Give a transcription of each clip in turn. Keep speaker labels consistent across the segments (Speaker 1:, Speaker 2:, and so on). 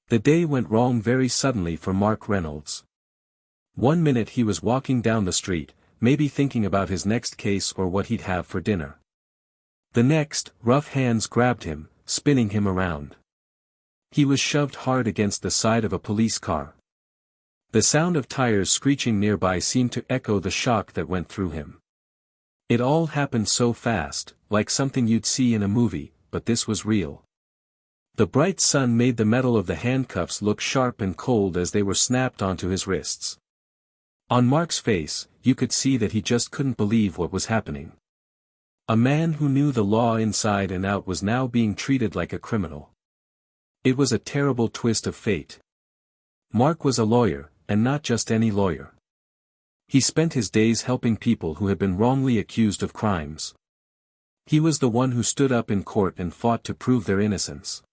Speaker 1: The day went wrong very suddenly for Mark Reynolds. One minute he was walking down the street, maybe thinking about his next case or what he'd have for dinner. The next, rough hands grabbed him, spinning him around. He was shoved hard against the side of a police car. The sound of tires screeching nearby seemed to echo the shock that went through him. It all happened so fast, like something you'd see in a movie, but this was real. The bright sun made the metal of the handcuffs look sharp and cold as they were snapped onto his wrists. On Mark's face, you could see that he just couldn't believe what was happening. A man who knew the law inside and out was now being treated like a criminal. It was a terrible twist of fate. Mark was a lawyer, and not just any lawyer. He spent his days helping people who had been wrongly accused of crimes. He was the one who stood up in court and fought to prove their innocence.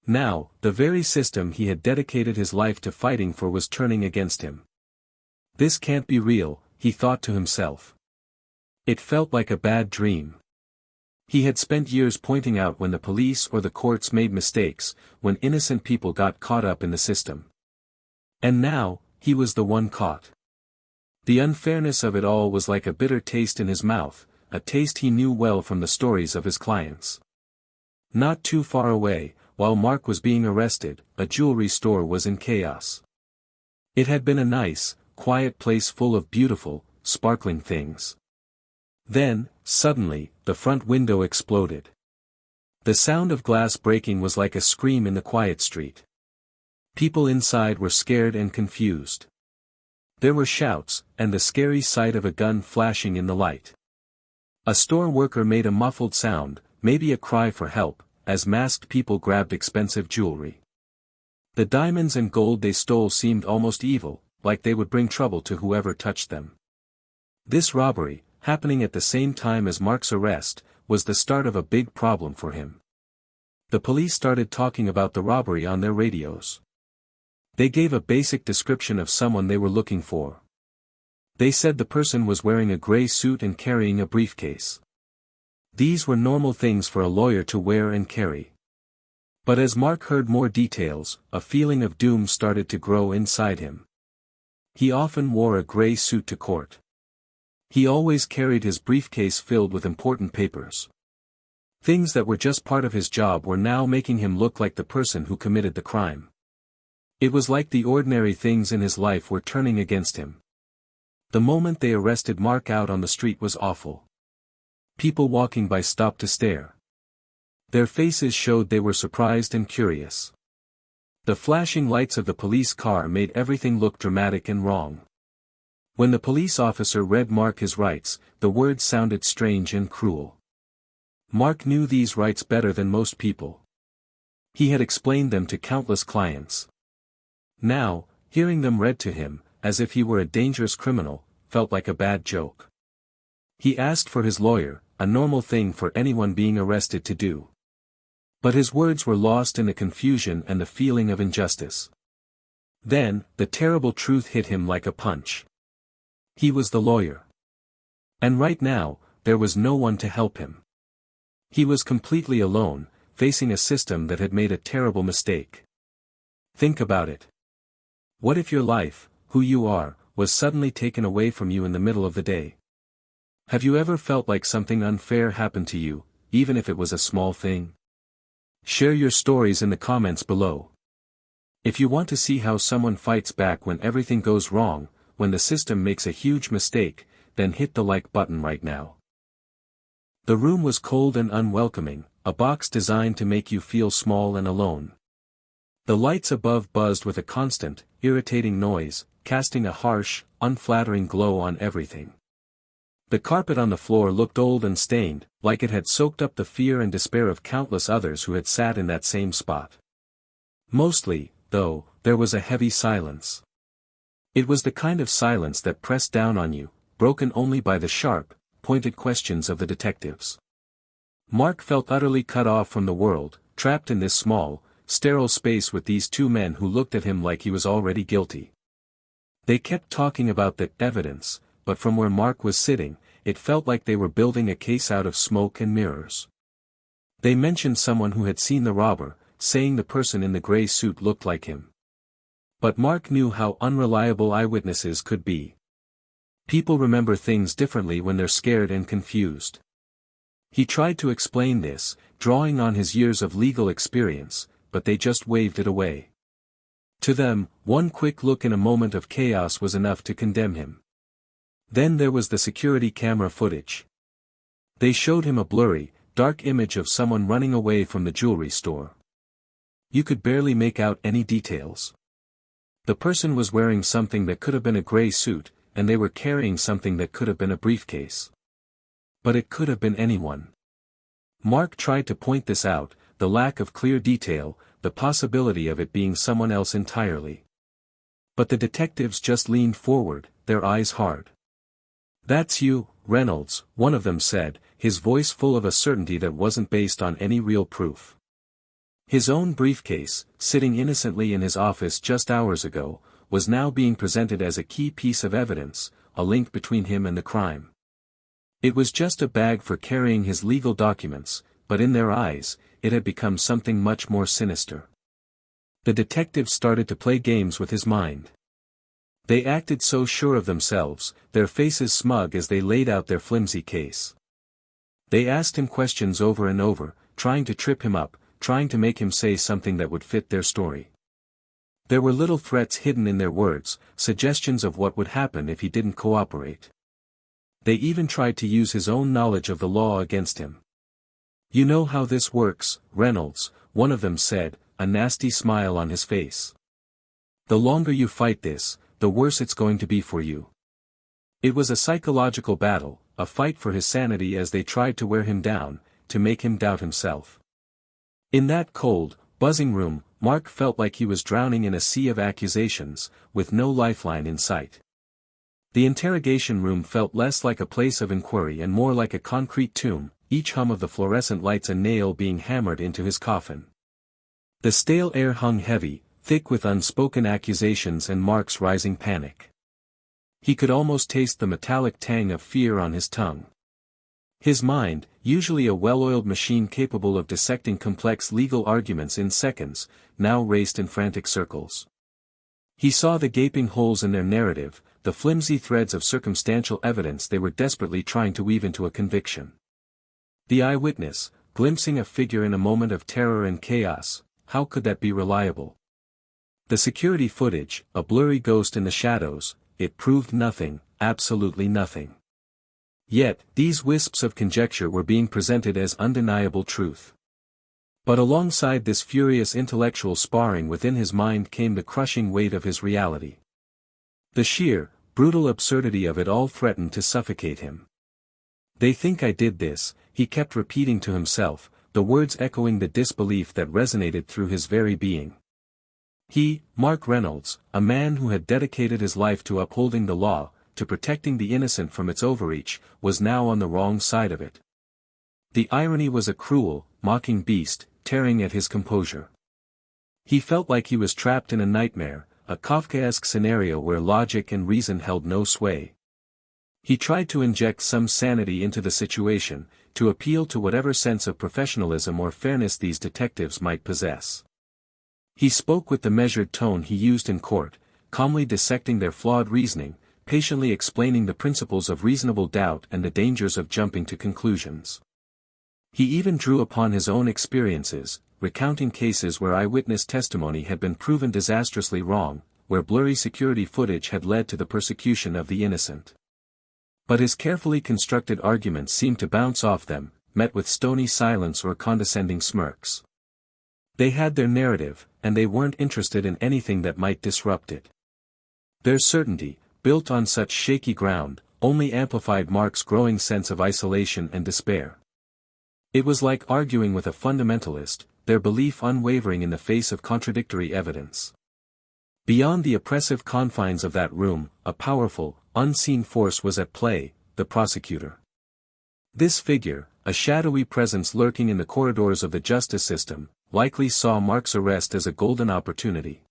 Speaker 1: Now, the very system he had dedicated his life to fighting for was turning against him. This can't be real, he thought to himself. It felt like a bad dream. He had spent years pointing out when the police or the courts made mistakes, when innocent people got caught up in the system. And now, he was the one caught. The unfairness of it all was like a bitter taste in his mouth, a taste he knew well from the stories of his clients. Not too far away, while Mark was being arrested, a jewelry store was in chaos. It had been a nice, quiet place full of beautiful, sparkling things. Then, suddenly, the front window exploded. The sound of glass breaking was like a scream in the quiet street. People inside were scared and confused. There were shouts, and the scary sight of a gun flashing in the light. A store worker made a muffled sound, maybe a cry for help, as masked people grabbed expensive jewelry. The diamonds and gold they stole seemed almost evil, like they would bring trouble to whoever touched them. This robbery, happening at the same time as Mark's arrest, was the start of a big problem for him. The police started talking about the robbery on their radios. They gave a basic description of someone they were looking for. They said the person was wearing a gray suit and carrying a briefcase. These were normal things for a lawyer to wear and carry. But as Mark heard more details, a feeling of doom started to grow inside him. He often wore a gray suit to court. He always carried his briefcase filled with important papers. Things that were just part of his job were now making him look like the person who committed the crime. It was like the ordinary things in his life were turning against him. The moment they arrested Mark out on the street was awful. People walking by stopped to stare. Their faces showed they were surprised and curious. The flashing lights of the police car made everything look dramatic and wrong. When the police officer read Mark his rights, the words sounded strange and cruel. Mark knew these rights better than most people. He had explained them to countless clients. Now, hearing them read to him, as if he were a dangerous criminal, felt like a bad joke. He asked for his lawyer, a normal thing for anyone being arrested to do. But his words were lost in the confusion and the feeling of injustice. Then, the terrible truth hit him like a punch. He was the lawyer. And right now, there was no one to help him. He was completely alone, facing a system that had made a terrible mistake. Think about it. What if your life, who you are, was suddenly taken away from you in the middle of the day? Have you ever felt like something unfair happened to you, even if it was a small thing? Share your stories in the comments below. If you want to see how someone fights back when everything goes wrong, when the system makes a huge mistake, then hit the like button right now. The room was cold and unwelcoming, a box designed to make you feel small and alone. The lights above buzzed with a constant, irritating noise, casting a harsh, unflattering glow on everything. The carpet on the floor looked old and stained, like it had soaked up the fear and despair of countless others who had sat in that same spot. Mostly, though, there was a heavy silence. It was the kind of silence that pressed down on you, broken only by the sharp, pointed questions of the detectives. Mark felt utterly cut off from the world, trapped in this small, sterile space with these two men who looked at him like he was already guilty. They kept talking about the evidence, but from where Mark was sitting, it felt like they were building a case out of smoke and mirrors. They mentioned someone who had seen the robber, saying the person in the gray suit looked like him. But Mark knew how unreliable eyewitnesses could be. People remember things differently when they're scared and confused. He tried to explain this, drawing on his years of legal experience, but they just waved it away. To them, one quick look in a moment of chaos was enough to condemn him. Then there was the security camera footage. They showed him a blurry, dark image of someone running away from the jewelry store. You could barely make out any details. The person was wearing something that could have been a gray suit, and they were carrying something that could have been a briefcase. But it could have been anyone. Mark tried to point this out, the lack of clear detail, the possibility of it being someone else entirely. But the detectives just leaned forward, their eyes hard. "That's you, Reynolds," one of them said, his voice full of a certainty that wasn't based on any real proof. His own briefcase, sitting innocently in his office just hours ago, was now being presented as a key piece of evidence, a link between him and the crime. It was just a bag for carrying his legal documents, but in their eyes, it had become something much more sinister. The detectives started to play games with his mind. They acted so sure of themselves, their faces smug as they laid out their flimsy case. They asked him questions over and over, trying to trip him up, trying to make him say something that would fit their story. There were little threats hidden in their words, suggestions of what would happen if he didn't cooperate. They even tried to use his own knowledge of the law against him. "You know how this works, Reynolds," one of them said, a nasty smile on his face. "The longer you fight this, the worse it's going to be for you." It was a psychological battle, a fight for his sanity as they tried to wear him down, to make him doubt himself. In that cold, buzzing room, Mark felt like he was drowning in a sea of accusations, with no lifeline in sight. The interrogation room felt less like a place of inquiry and more like a concrete tomb, each hum of the fluorescent lights a nail being hammered into his coffin. The stale air hung heavy, thick with unspoken accusations and Mark's rising panic. He could almost taste the metallic tang of fear on his tongue. His mind, usually a well-oiled machine capable of dissecting complex legal arguments in seconds, now raced in frantic circles. He saw the gaping holes in their narrative, the flimsy threads of circumstantial evidence they were desperately trying to weave into a conviction. The eyewitness, glimpsing a figure in a moment of terror and chaos, how could that be reliable? The security footage, a blurry ghost in the shadows, it proved nothing, absolutely nothing. Yet, these wisps of conjecture were being presented as undeniable truth. But alongside this furious intellectual sparring within his mind came the crushing weight of his reality. The sheer, brutal absurdity of it all threatened to suffocate him. "They think I did this," he kept repeating to himself, the words echoing the disbelief that resonated through his very being. He, Mark Reynolds, a man who had dedicated his life to upholding the law, to protecting the innocent from its overreach, was now on the wrong side of it. The irony was a cruel, mocking beast, tearing at his composure. He felt like he was trapped in a nightmare, a Kafkaesque scenario where logic and reason held no sway. He tried to inject some sanity into the situation, to appeal to whatever sense of professionalism or fairness these detectives might possess. He spoke with the measured tone he used in court, calmly dissecting their flawed reasoning, patiently explaining the principles of reasonable doubt and the dangers of jumping to conclusions. He even drew upon his own experiences, recounting cases where eyewitness testimony had been proven disastrously wrong, where blurry security footage had led to the persecution of the innocent. But his carefully constructed arguments seemed to bounce off them, met with stony silence or condescending smirks. They had their narrative, and they weren't interested in anything that might disrupt it. Their certainty, built on such shaky ground, only amplified Mark's growing sense of isolation and despair. It was like arguing with a fundamentalist, their belief unwavering in the face of contradictory evidence. Beyond the oppressive confines of that room, a powerful, unseen force was at play, the prosecutor. This figure, a shadowy presence lurking in the corridors of the justice system, likely saw Mark's arrest as a golden opportunity.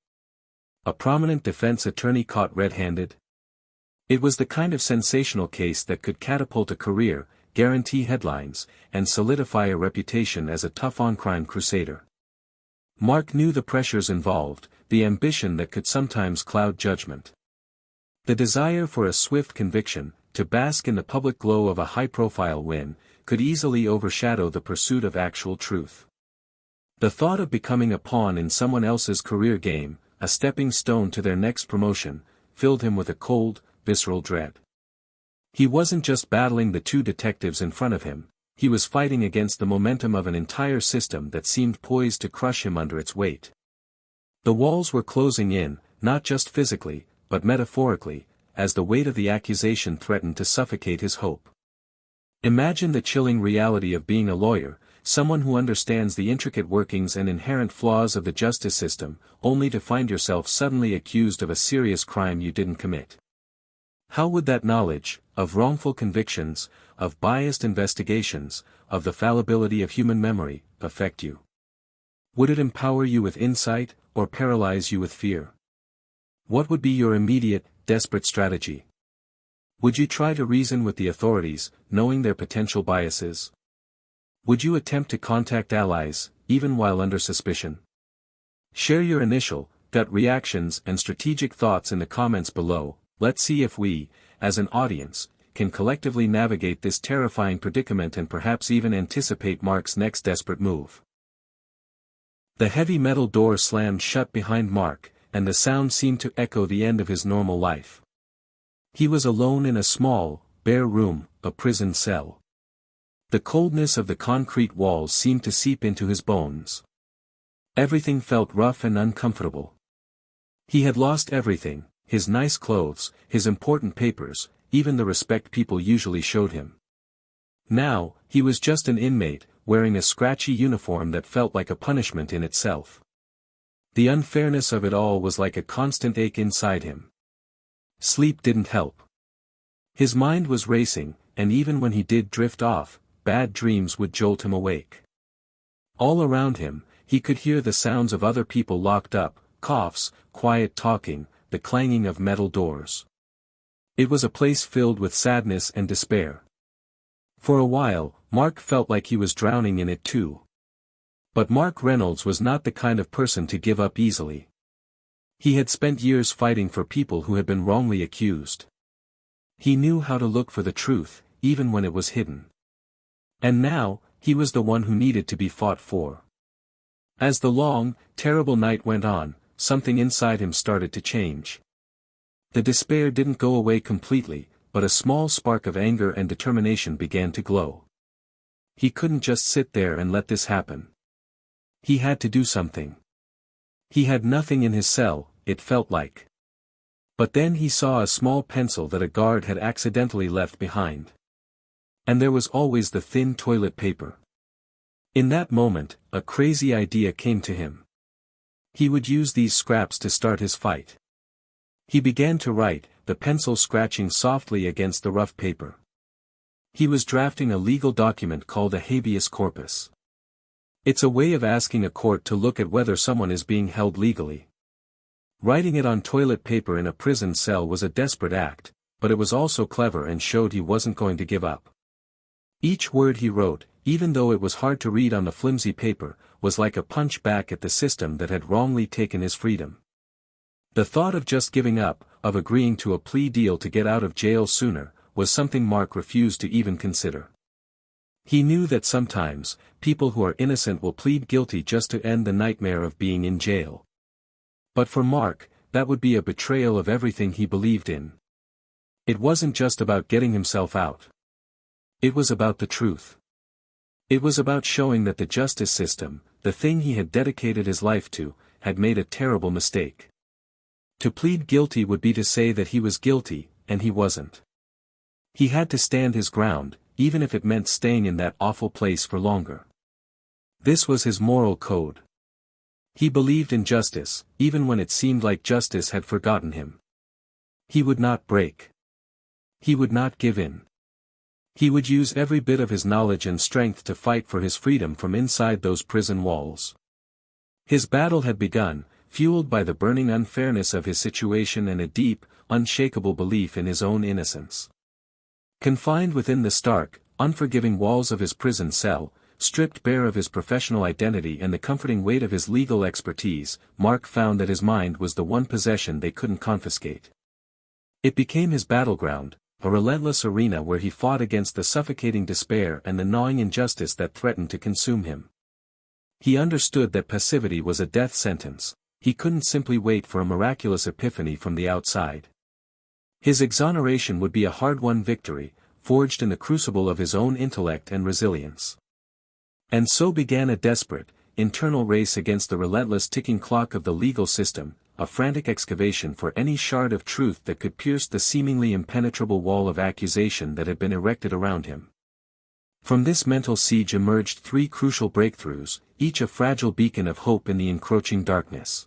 Speaker 1: A prominent defense attorney caught red-handed? It was the kind of sensational case that could catapult a career, guarantee headlines, and solidify a reputation as a tough-on-crime crusader. Mark knew the pressures involved, the ambition that could sometimes cloud judgment. The desire for a swift conviction, to bask in the public glow of a high-profile win, could easily overshadow the pursuit of actual truth. The thought of becoming a pawn in someone else's career game, a stepping stone to their next promotion, filled him with a cold, visceral dread. He wasn't just battling the two detectives in front of him, he was fighting against the momentum of an entire system that seemed poised to crush him under its weight. The walls were closing in, not just physically, but metaphorically, as the weight of the accusation threatened to suffocate his hope. Imagine the chilling reality of being a lawyer, someone who understands the intricate workings and inherent flaws of the justice system, only to find yourself suddenly accused of a serious crime you didn't commit. How would that knowledge, of wrongful convictions, of biased investigations, of the fallibility of human memory, affect you? Would it empower you with insight, or paralyze you with fear? What would be your immediate, desperate strategy? Would you try to reason with the authorities, knowing their potential biases? Would you attempt to contact allies, even while under suspicion? Share your initial, gut reactions and strategic thoughts in the comments below. Let's see if we, as an audience, can collectively navigate this terrifying predicament and perhaps even anticipate Mark's next desperate move. The heavy metal door slammed shut behind Mark, and the sound seemed to echo the end of his normal life. He was alone in a small, bare room, a prison cell. The coldness of the concrete walls seemed to seep into his bones. Everything felt rough and uncomfortable. He had lost everything, his nice clothes, his important papers, even the respect people usually showed him. Now, he was just an inmate, wearing a scratchy uniform that felt like a punishment in itself. The unfairness of it all was like a constant ache inside him. Sleep didn't help. His mind was racing, and even when he did drift off, bad dreams would jolt him awake. All around him, he could hear the sounds of other people locked up, coughs, quiet talking, the clanging of metal doors. It was a place filled with sadness and despair. For a while, Mark felt like he was drowning in it too. But Mark Reynolds was not the kind of person to give up easily. He had spent years fighting for people who had been wrongly accused. He knew how to look for the truth, even when it was hidden. And now, he was the one who needed to be fought for. As the long, terrible night went on, something inside him started to change. The despair didn't go away completely, but a small spark of anger and determination began to glow. He couldn't just sit there and let this happen. He had to do something. He had nothing in his cell, it felt like. But then he saw a small pencil that a guard had accidentally left behind. And there was always the thin toilet paper. In that moment, a crazy idea came to him. He would use these scraps to start his fight. He began to write, the pencil scratching softly against the rough paper. He was drafting a legal document called a habeas corpus. It's a way of asking a court to look at whether someone is being held legally. Writing it on toilet paper in a prison cell was a desperate act, but it was also clever and showed he wasn't going to give up. Each word he wrote, even though it was hard to read on the flimsy paper, was like a punch back at the system that had wrongly taken his freedom. The thought of just giving up, of agreeing to a plea deal to get out of jail sooner, was something Mark refused to even consider. He knew that sometimes, people who are innocent will plead guilty just to end the nightmare of being in jail. But for Mark, that would be a betrayal of everything he believed in. It wasn't just about getting himself out. It was about the truth. It was about showing that the justice system, the thing he had dedicated his life to, had made a terrible mistake. To plead guilty would be to say that he was guilty, and he wasn't. He had to stand his ground, even if it meant staying in that awful place for longer. This was his moral code. He believed in justice, even when it seemed like justice had forgotten him. He would not break. He would not give in. He would use every bit of his knowledge and strength to fight for his freedom from inside those prison walls. His battle had begun, fueled by the burning unfairness of his situation and a deep, unshakable belief in his own innocence. Confined within the stark, unforgiving walls of his prison cell, stripped bare of his professional identity and the comforting weight of his legal expertise, Mark found that his mind was the one possession they couldn't confiscate. It became his battleground, a relentless arena where he fought against the suffocating despair and the gnawing injustice that threatened to consume him. He understood that passivity was a death sentence. He couldn't simply wait for a miraculous epiphany from the outside. His exoneration would be a hard-won victory, forged in the crucible of his own intellect and resilience. And so began a desperate, internal race against the relentless ticking clock of the legal system, a frantic excavation for any shard of truth that could pierce the seemingly impenetrable wall of accusation that had been erected around him. From this mental siege emerged three crucial breakthroughs, each a fragile beacon of hope in the encroaching darkness.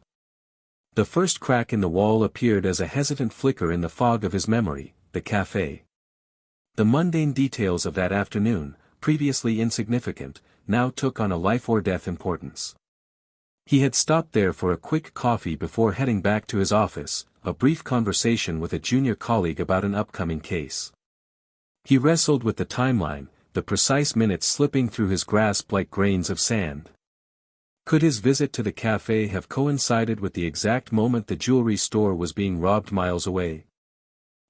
Speaker 1: The first crack in the wall appeared as a hesitant flicker in the fog of his memory, the café. The mundane details of that afternoon, previously insignificant, now took on a life-or-death importance. He had stopped there for a quick coffee before heading back to his office, a brief conversation with a junior colleague about an upcoming case. He wrestled with the timeline, the precise minutes slipping through his grasp like grains of sand. Could his visit to the café have coincided with the exact moment the jewelry store was being robbed miles away?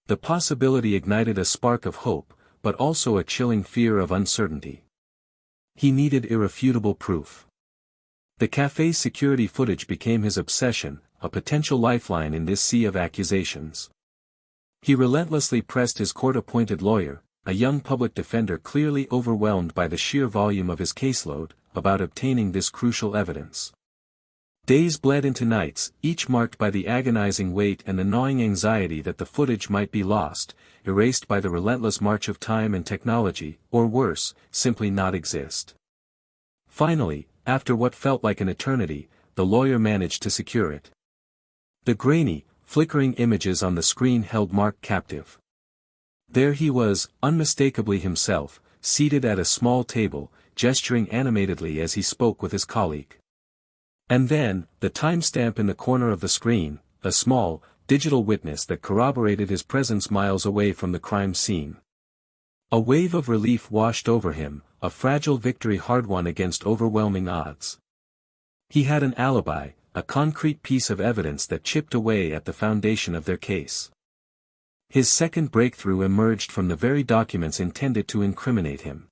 Speaker 1: The possibility ignited a spark of hope, but also a chilling fear of uncertainty. He needed irrefutable proof. The café's security footage became his obsession, a potential lifeline in this sea of accusations. He relentlessly pressed his court-appointed lawyer, a young public defender clearly overwhelmed by the sheer volume of his caseload, about obtaining this crucial evidence. Days bled into nights, each marked by the agonizing weight and the gnawing anxiety that the footage might be lost, erased by the relentless march of time and technology, or worse, simply not exist. Finally, after what felt like an eternity, the lawyer managed to secure it. The grainy, flickering images on the screen held Mark captive. There he was, unmistakably himself, seated at a small table, gesturing animatedly as he spoke with his colleague. And then, the timestamp in the corner of the screen, a small, digital witness that corroborated his presence miles away from the crime scene. A wave of relief washed over him, a fragile victory hard-won against overwhelming odds. He had an alibi, a concrete piece of evidence that chipped away at the foundation of their case. His second breakthrough emerged from the very documents intended to incriminate him.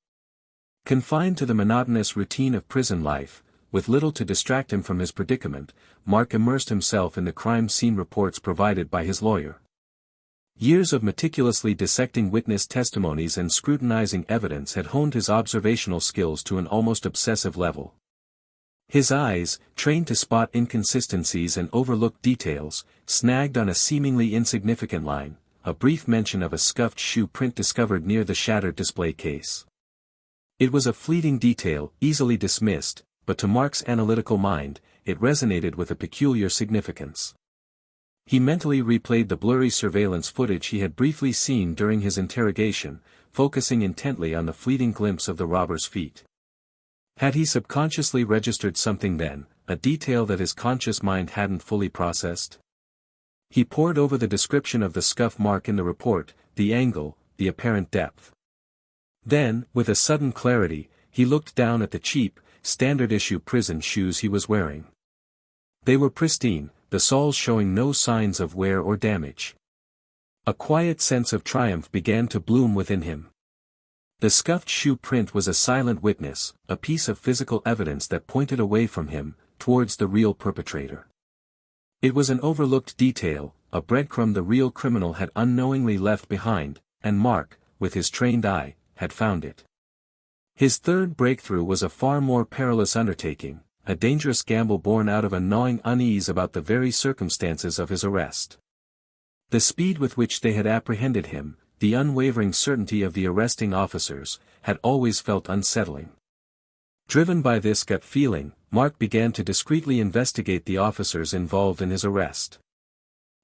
Speaker 1: Confined to the monotonous routine of prison life, with little to distract him from his predicament, Mark immersed himself in the crime scene reports provided by his lawyer. Years of meticulously dissecting witness testimonies and scrutinizing evidence had honed his observational skills to an almost obsessive level. His eyes, trained to spot inconsistencies and overlook details, snagged on a seemingly insignificant line, a brief mention of a scuffed shoe print discovered near the shattered display case. It was a fleeting detail, easily dismissed, but to Mark's analytical mind, it resonated with a peculiar significance. He mentally replayed the blurry surveillance footage he had briefly seen during his interrogation, focusing intently on the fleeting glimpse of the robber's feet. Had he subconsciously registered something then, a detail that his conscious mind hadn't fully processed? He pored over the description of the scuff mark in the report, the angle, the apparent depth. Then, with a sudden clarity, he looked down at the cheap, standard-issue prison shoes he was wearing. They were pristine, the soles showing no signs of wear or damage. A quiet sense of triumph began to bloom within him. The scuffed shoe print was a silent witness, a piece of physical evidence that pointed away from him, towards the real perpetrator. It was an overlooked detail, a breadcrumb the real criminal had unknowingly left behind, and Mark, with his trained eye, had found it. His third breakthrough was a far more perilous undertaking, a dangerous gamble born out of a gnawing unease about the very circumstances of his arrest. The speed with which they had apprehended him, the unwavering certainty of the arresting officers, had always felt unsettling. Driven by this gut feeling, Mark began to discreetly investigate the officers involved in his arrest.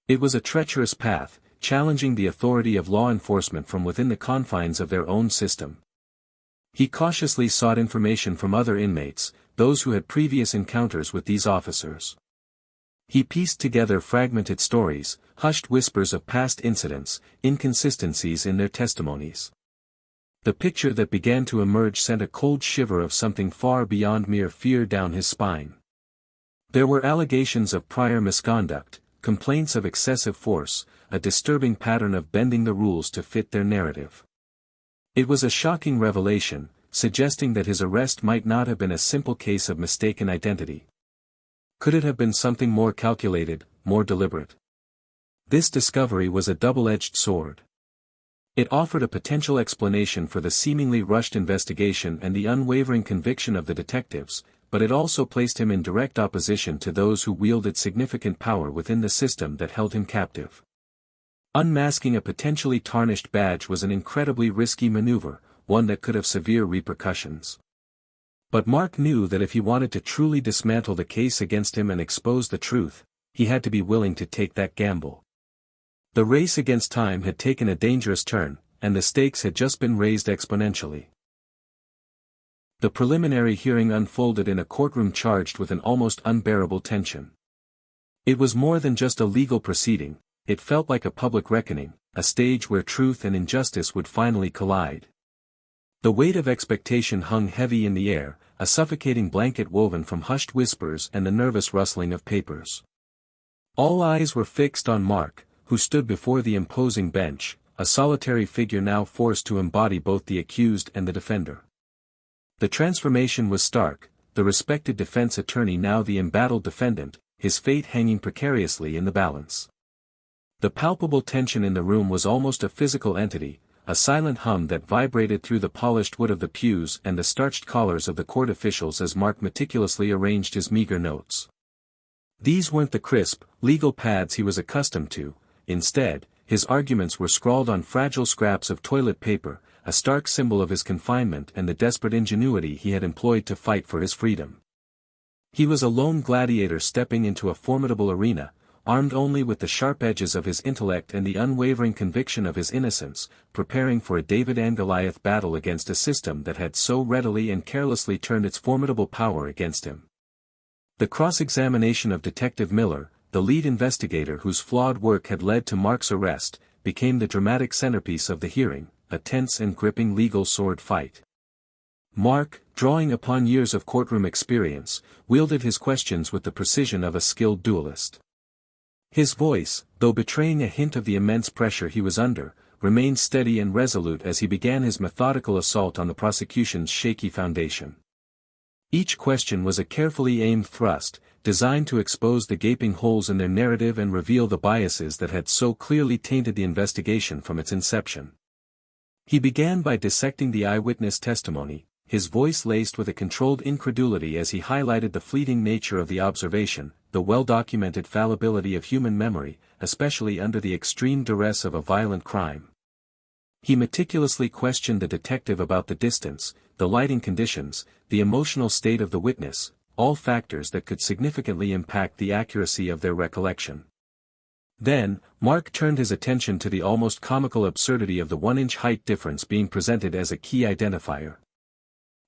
Speaker 1: It was a treacherous path, challenging the authority of law enforcement from within the confines of their own system. He cautiously sought information from other inmates, those who had previous encounters with these officers. He pieced together fragmented stories, hushed whispers of past incidents, inconsistencies in their testimonies. The picture that began to emerge sent a cold shiver of something far beyond mere fear down his spine. There were allegations of prior misconduct, complaints of excessive force, a disturbing pattern of bending the rules to fit their narrative. It was a shocking revelation, suggesting that his arrest might not have been a simple case of mistaken identity. Could it have been something more calculated, more deliberate? This discovery was a double-edged sword. It offered a potential explanation for the seemingly rushed investigation and the unwavering conviction of the detectives, but it also placed him in direct opposition to those who wielded significant power within the system that held him captive. Unmasking a potentially tarnished badge was an incredibly risky maneuver, one that could have severe repercussions. But Mark knew that if he wanted to truly dismantle the case against him and expose the truth, he had to be willing to take that gamble. The race against time had taken a dangerous turn, and the stakes had just been raised exponentially. The preliminary hearing unfolded in a courtroom charged with an almost unbearable tension. It was more than just a legal proceeding, it felt like a public reckoning, a stage where truth and injustice would finally collide. The weight of expectation hung heavy in the air, a suffocating blanket woven from hushed whispers and the nervous rustling of papers. All eyes were fixed on Mark, who stood before the imposing bench, a solitary figure now forced to embody both the accused and the defender. The transformation was stark, the respected defense attorney now the embattled defendant, his fate hanging precariously in the balance. The palpable tension in the room was almost a physical entity, a silent hum that vibrated through the polished wood of the pews and the starched collars of the court officials as Mark meticulously arranged his meager notes. These weren't the crisp, legal pads he was accustomed to. Instead, his arguments were scrawled on fragile scraps of toilet paper, a stark symbol of his confinement and the desperate ingenuity he had employed to fight for his freedom. He was a lone gladiator stepping into a formidable arena, armed only with the sharp edges of his intellect and the unwavering conviction of his innocence, preparing for a David and Goliath battle against a system that had so readily and carelessly turned its formidable power against him. The cross-examination of Detective Miller, the lead investigator whose flawed work had led to Mark's arrest, became the dramatic centerpiece of the hearing, a tense and gripping legal sword fight. Mark, drawing upon years of courtroom experience, wielded his questions with the precision of a skilled duelist. His voice, though betraying a hint of the immense pressure he was under, remained steady and resolute as he began his methodical assault on the prosecution's shaky foundation. Each question was a carefully aimed thrust, designed to expose the gaping holes in their narrative and reveal the biases that had so clearly tainted the investigation from its inception. He began by dissecting the eyewitness testimony, his voice laced with a controlled incredulity as he highlighted the fleeting nature of the observation, the well-documented fallibility of human memory, especially under the extreme duress of a violent crime. He meticulously questioned the detective about the distance, the lighting conditions, the emotional state of the witness, all factors that could significantly impact the accuracy of their recollection. Then, Mark turned his attention to the almost comical absurdity of the 1-inch height difference being presented as a key identifier.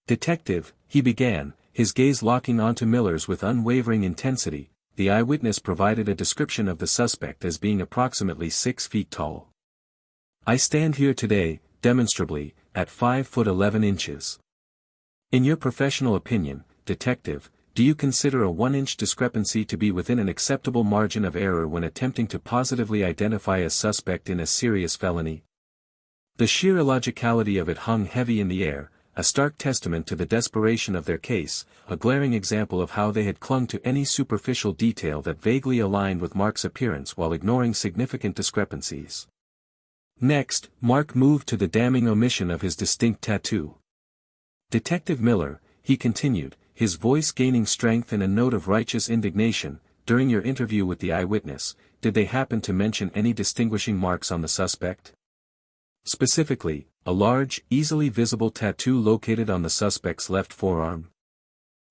Speaker 1: "Detective," he began, his gaze locking onto Miller's with unwavering intensity, the eyewitness provided a description of the suspect as being approximately 6 feet tall. "I stand here today, demonstrably, at 5 foot 11 inches. In your professional opinion, Detective, do you consider a 1-inch discrepancy to be within an acceptable margin of error when attempting to positively identify a suspect in a serious felony?" The sheer illogicality of it hung heavy in the air, a stark testament to the desperation of their case, a glaring example of how they had clung to any superficial detail that vaguely aligned with Mark's appearance while ignoring significant discrepancies. Next, Mark moved to the damning omission of his distinct tattoo. "Detective Miller," he continued, his voice gaining strength and a note of righteous indignation, "during your interview with the eyewitness, did they happen to mention any distinguishing marks on the suspect? Specifically, a large, easily visible tattoo located on the suspect's left forearm?"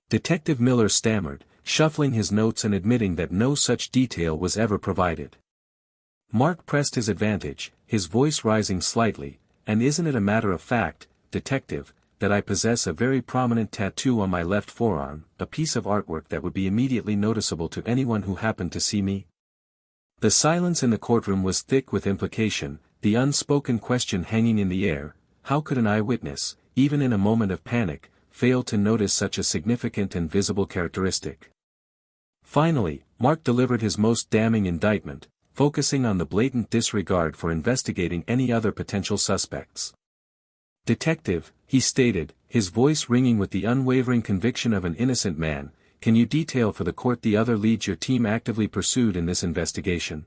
Speaker 1: Detective Miller stammered, shuffling his notes and admitting that no such detail was ever provided. Mark pressed his advantage, his voice rising slightly, "And isn't it a matter of fact, Detective, that I possess a very prominent tattoo on my left forearm, a piece of artwork that would be immediately noticeable to anyone who happened to see me?" The silence in the courtroom was thick with implication, the unspoken question hanging in the air, how could an eyewitness, even in a moment of panic, fail to notice such a significant and visible characteristic? Finally, Mark delivered his most damning indictment, focusing on the blatant disregard for investigating any other potential suspects. "Detective," he stated, his voice ringing with the unwavering conviction of an innocent man, "can you detail for the court the other leads your team actively pursued in this investigation?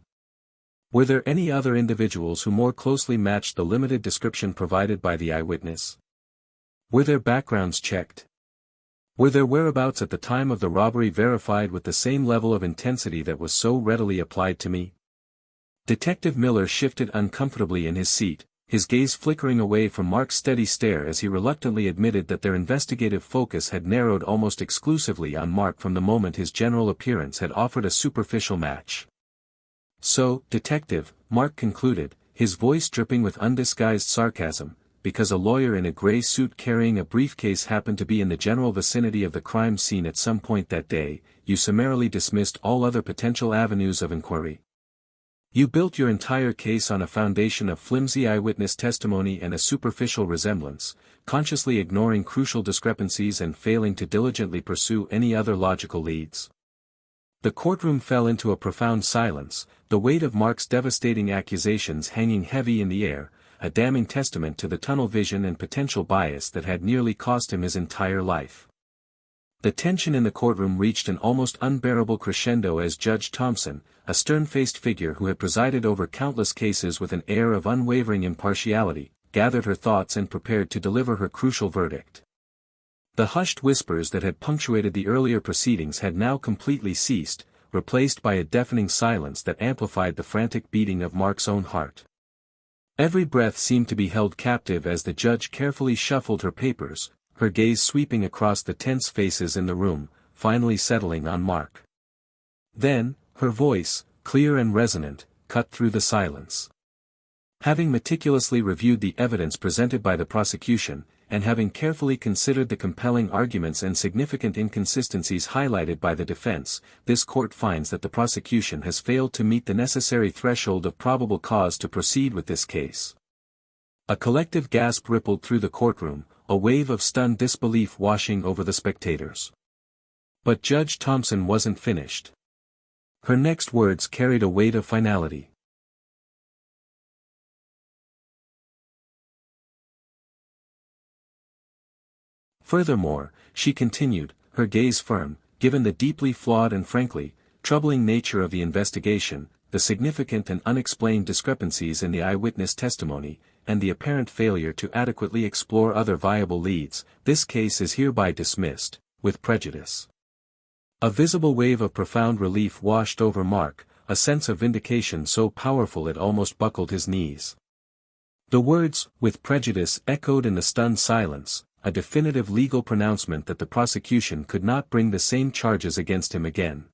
Speaker 1: Were there any other individuals who more closely matched the limited description provided by the eyewitness? Were their backgrounds checked? Were their whereabouts at the time of the robbery verified with the same level of intensity that was so readily applied to me?" Detective Miller shifted uncomfortably in his seat, his gaze flickering away from Mark's steady stare as he reluctantly admitted that their investigative focus had narrowed almost exclusively on Mark from the moment his general appearance had offered a superficial match. "So, Detective," Mark concluded, his voice dripping with undisguised sarcasm, "because a lawyer in a gray suit carrying a briefcase happened to be in the general vicinity of the crime scene at some point that day, you summarily dismissed all other potential avenues of inquiry. You built your entire case on a foundation of flimsy eyewitness testimony and a superficial resemblance, consciously ignoring crucial discrepancies and failing to diligently pursue any other logical leads." The courtroom fell into a profound silence, the weight of Mark's devastating accusations hanging heavy in the air, a damning testament to the tunnel vision and potential bias that had nearly cost him his entire life. The tension in the courtroom reached an almost unbearable crescendo as Judge Thompson, a stern-faced figure who had presided over countless cases with an air of unwavering impartiality, gathered her thoughts and prepared to deliver her crucial verdict. The hushed whispers that had punctuated the earlier proceedings had now completely ceased, replaced by a deafening silence that amplified the frantic beating of Mark's own heart. Every breath seemed to be held captive as the judge carefully shuffled her papers, her gaze sweeping across the tense faces in the room, finally settling on Mark. Then, her voice, clear and resonant, cut through the silence. "Having meticulously reviewed the evidence presented by the prosecution, and having carefully considered the compelling arguments and significant inconsistencies highlighted by the defense, this court finds that the prosecution has failed to meet the necessary threshold of probable cause to proceed with this case." A collective gasp rippled through the courtroom, a wave of stunned disbelief washing over the spectators. But Judge Thompson wasn't finished. Her next words carried a weight of finality. Furthermore, she continued, her gaze firm, given the deeply flawed and frankly, troubling nature of the investigation, the significant and unexplained discrepancies in the eyewitness testimony, and the apparent failure to adequately explore other viable leads, this case is hereby dismissed, with prejudice. A visible wave of profound relief washed over Mark, a sense of vindication so powerful it almost buckled his knees. The words, "with prejudice," echoed in the stunned silence, a definitive legal pronouncement that the prosecution could not bring the same charges against him again.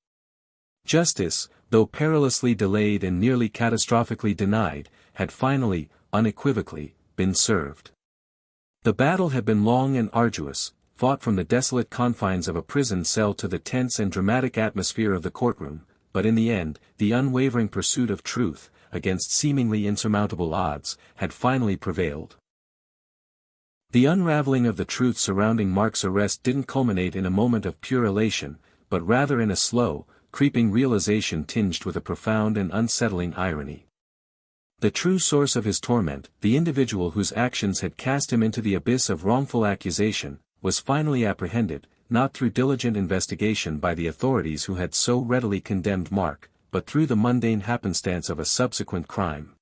Speaker 1: Justice, though perilously delayed and nearly catastrophically denied, had finally, unequivocally, been served. The battle had been long and arduous, fought from the desolate confines of a prison cell to the tense and dramatic atmosphere of the courtroom, but in the end, the unwavering pursuit of truth, against seemingly insurmountable odds, had finally prevailed. The unraveling of the truth surrounding Mark's arrest didn't culminate in a moment of pure elation, but rather in a slow, creeping realization tinged with a profound and unsettling irony. The true source of his torment, the individual whose actions had cast him into the abyss of wrongful accusation, was finally apprehended, not through diligent investigation by the authorities who had so readily condemned Mark, but through the mundane happenstance of a subsequent crime.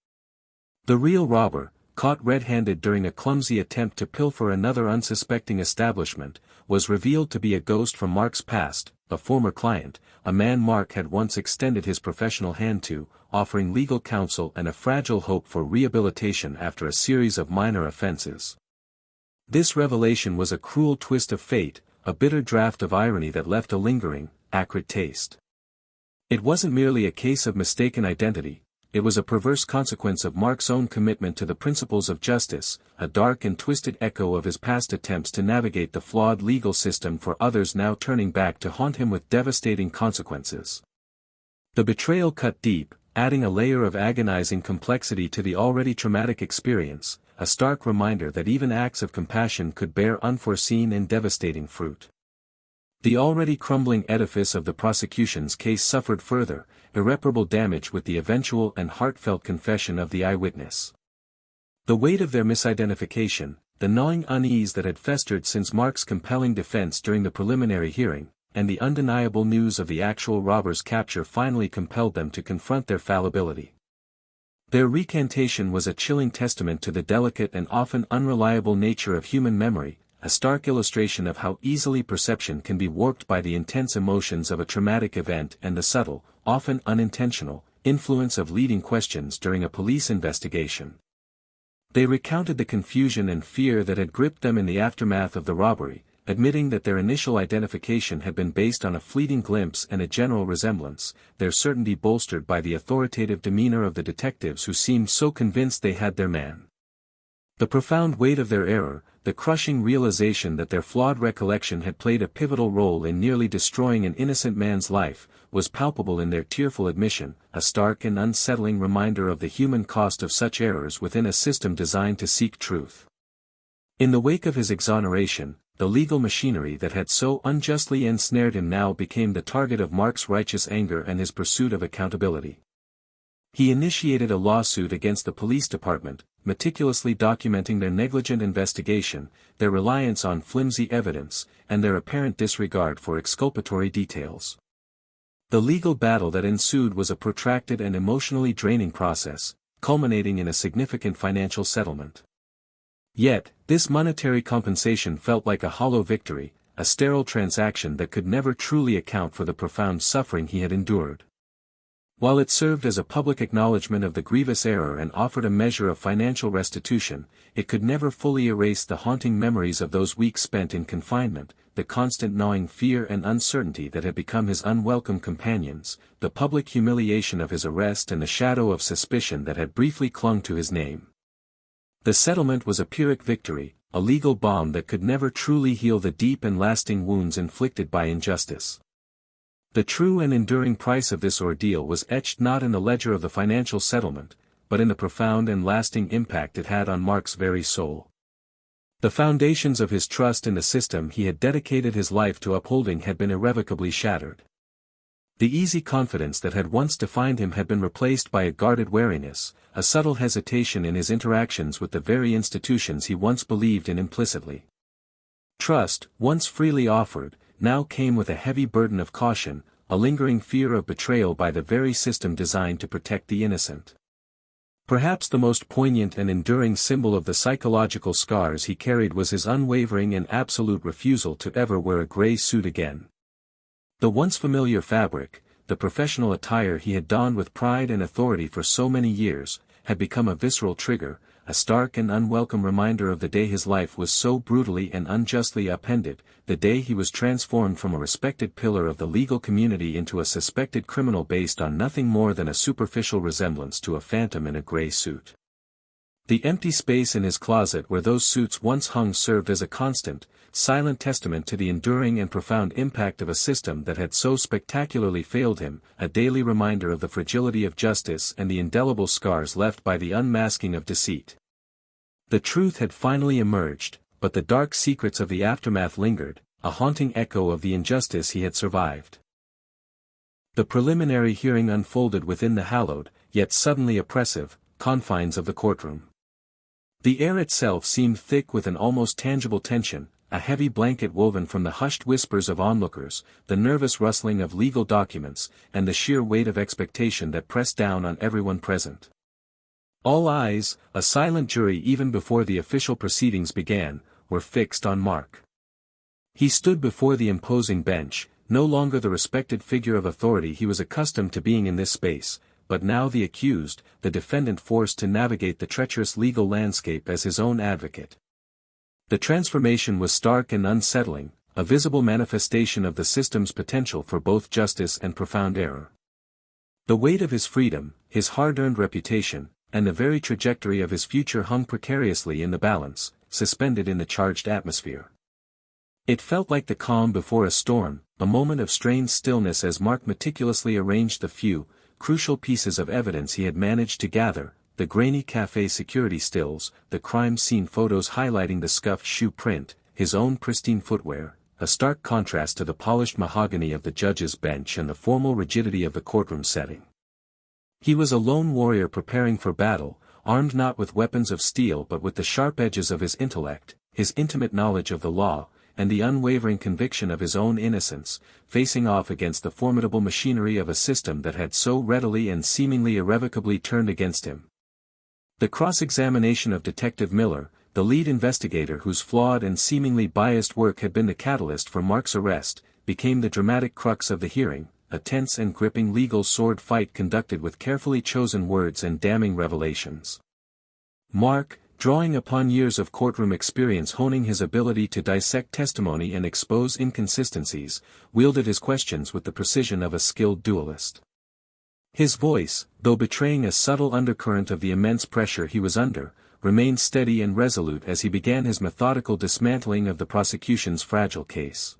Speaker 1: The real robber, caught red-handed during a clumsy attempt to pilfer another unsuspecting establishment, was revealed to be a ghost from Mark's past, a former client, a man Mark had once extended his professional hand to, offering legal counsel and a fragile hope for rehabilitation after a series of minor offenses. This revelation was a cruel twist of fate, a bitter draught of irony that left a lingering, acrid taste. It wasn't merely a case of mistaken identity, it was a perverse consequence of Mark's own commitment to the principles of justice, a dark and twisted echo of his past attempts to navigate the flawed legal system for others now turning back to haunt him with devastating consequences. The betrayal cut deep, adding a layer of agonizing complexity to the already traumatic experience, a stark reminder that even acts of compassion could bear unforeseen and devastating fruit. The already crumbling edifice of the prosecution's case suffered further, irreparable damage with the eventual and heartfelt confession of the eyewitness. The weight of their misidentification, the gnawing unease that had festered since Mark's compelling defense during the preliminary hearing, and the undeniable news of the actual robber's capture finally compelled them to confront their fallibility. Their recantation was a chilling testament to the delicate and often unreliable nature of human memory, a stark illustration of how easily perception can be warped by the intense emotions of a traumatic event and the subtle, often unintentional, influence of leading questions during a police investigation. They recounted the confusion and fear that had gripped them in the aftermath of the robbery, admitting that their initial identification had been based on a fleeting glimpse and a general resemblance, their certainty bolstered by the authoritative demeanor of the detectives who seemed so convinced they had their man. The profound weight of their error, the crushing realization that their flawed recollection had played a pivotal role in nearly destroying an innocent man's life, was palpable in their tearful admission, a stark and unsettling reminder of the human cost of such errors within a system designed to seek truth. In the wake of his exoneration, the legal machinery that had so unjustly ensnared him now became the target of Mark's righteous anger and his pursuit of accountability. He initiated a lawsuit against the police department, meticulously documenting their negligent investigation, their reliance on flimsy evidence, and their apparent disregard for exculpatory details. The legal battle that ensued was a protracted and emotionally draining process, culminating in a significant financial settlement. Yet, this monetary compensation felt like a hollow victory, a sterile transaction that could never truly account for the profound suffering he had endured. While it served as a public acknowledgement of the grievous error and offered a measure of financial restitution, it could never fully erase the haunting memories of those weeks spent in confinement, the constant gnawing fear and uncertainty that had become his unwelcome companions, the public humiliation of his arrest and the shadow of suspicion that had briefly clung to his name. The settlement was a Pyrrhic victory, a legal balm that could never truly heal the deep and lasting wounds inflicted by injustice. The true and enduring price of this ordeal was etched not in the ledger of the financial settlement, but in the profound and lasting impact it had on Mark's very soul. The foundations of his trust in the system he had dedicated his life to upholding had been irrevocably shattered. The easy confidence that had once defined him had been replaced by a guarded wariness, a subtle hesitation in his interactions with the very institutions he once believed in implicitly. Trust, once freely offered, now came with a heavy burden of caution, a lingering fear of betrayal by the very system designed to protect the innocent. Perhaps the most poignant and enduring symbol of the psychological scars he carried was his unwavering and absolute refusal to ever wear a gray suit again. The once familiar fabric, the professional attire he had donned with pride and authority for so many years, had become a visceral trigger, a stark and unwelcome reminder of the day his life was so brutally and unjustly upended, the day he was transformed from a respected pillar of the legal community into a suspected criminal based on nothing more than a superficial resemblance to a phantom in a gray suit. The empty space in his closet where those suits once hung served as a constant, silent testament to the enduring and profound impact of a system that had so spectacularly failed him, a daily reminder of the fragility of justice and the indelible scars left by the unmasking of deceit. The truth had finally emerged, but the dark secrets of the aftermath lingered, a haunting echo of the injustice he had survived. The preliminary hearing unfolded within the hallowed, yet suddenly oppressive, confines of the courtroom. The air itself seemed thick with an almost tangible tension, a heavy blanket woven from the hushed whispers of onlookers, the nervous rustling of legal documents, and the sheer weight of expectation that pressed down on everyone present. All eyes, a silent jury even before the official proceedings began, were fixed on Mark. He stood before the imposing bench, no longer the respected figure of authority he was accustomed to being in this space, but now the accused, the defendant forced to navigate the treacherous legal landscape as his own advocate. The transformation was stark and unsettling, a visible manifestation of the system's potential for both justice and profound error. The weight of his freedom, his hard-earned reputation, and the very trajectory of his future hung precariously in the balance, suspended in the charged atmosphere. It felt like the calm before a storm, a moment of strained stillness as Mark meticulously arranged the few, crucial pieces of evidence he had managed to gather, the grainy cafe security stills, the crime scene photos highlighting the scuffed shoe print, his own pristine footwear, a stark contrast to the polished mahogany of the judge's bench and the formal rigidity of the courtroom setting. He was a lone warrior preparing for battle, armed not with weapons of steel but with the sharp edges of his intellect, his intimate knowledge of the law, and the unwavering conviction of his own innocence, facing off against the formidable machinery of a system that had so readily and seemingly irrevocably turned against him. The cross-examination of Detective Miller, the lead investigator whose flawed and seemingly biased work had been the catalyst for Mark's arrest, became the dramatic crux of the hearing, a tense and gripping legal sword fight conducted with carefully chosen words and damning revelations. Mark, drawing upon years of courtroom experience honing his ability to dissect testimony and expose inconsistencies, wielded his questions with the precision of a skilled duelist. His voice, though betraying a subtle undercurrent of the immense pressure he was under, remained steady and resolute as he began his methodical dismantling of the prosecution's fragile case.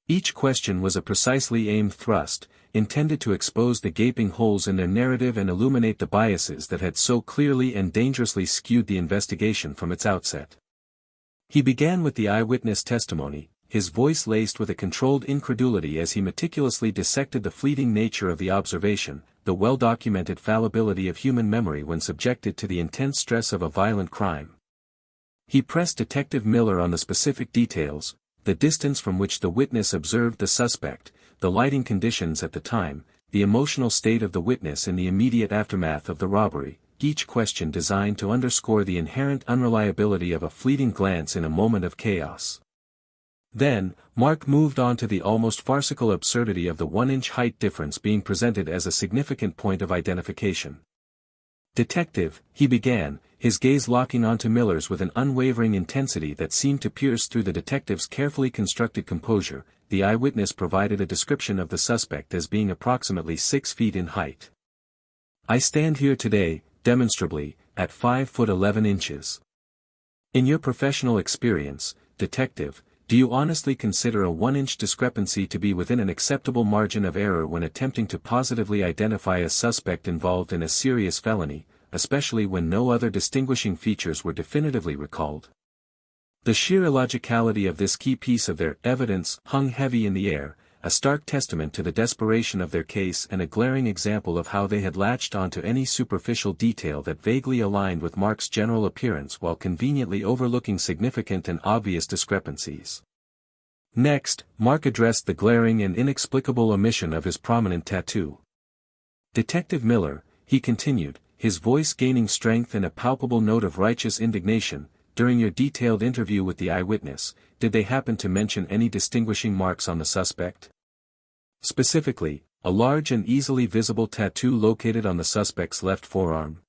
Speaker 1: Each question was a precisely aimed thrust, intended to expose the gaping holes in their narrative and illuminate the biases that had so clearly and dangerously skewed the investigation from its outset. He began with the eyewitness testimony, his voice laced with a controlled incredulity as he meticulously dissected the fleeting nature of the observation, the well-documented fallibility of human memory when subjected to the intense stress of a violent crime. He pressed Detective Miller on the specific details, the distance from which the witness observed the suspect, the lighting conditions at the time, the emotional state of the witness in the immediate aftermath of the robbery, each question designed to underscore the inherent unreliability of a fleeting glance in a moment of chaos. Then, Mark moved on to the almost farcical absurdity of the 1-inch height difference being presented as a significant point of identification. "Detective," he began, his gaze locking onto Miller's with an unwavering intensity that seemed to pierce through the detective's carefully constructed composure, the eyewitness provided a description of the suspect as being approximately 6 feet in height. "I stand here today, demonstrably, at 5 foot 11 inches. In your professional experience, detective, do you honestly consider a 1-inch discrepancy to be within an acceptable margin of error when attempting to positively identify a suspect involved in a serious felony, especially when no other distinguishing features were definitively recalled?" The sheer illogicality of this key piece of their evidence hung heavy in the air, a stark testament to the desperation of their case and a glaring example of how they had latched onto any superficial detail that vaguely aligned with Mark's general appearance while conveniently overlooking significant and obvious discrepancies. Next, Mark addressed the glaring and inexplicable omission of his prominent tattoo. "Detective Miller," he continued, his voice gaining strength and a palpable note of righteous indignation, "during your detailed interview with the eyewitness, did they happen to mention any distinguishing marks on the suspect? Specifically, a large and easily visible tattoo located on the suspect's left forearm?"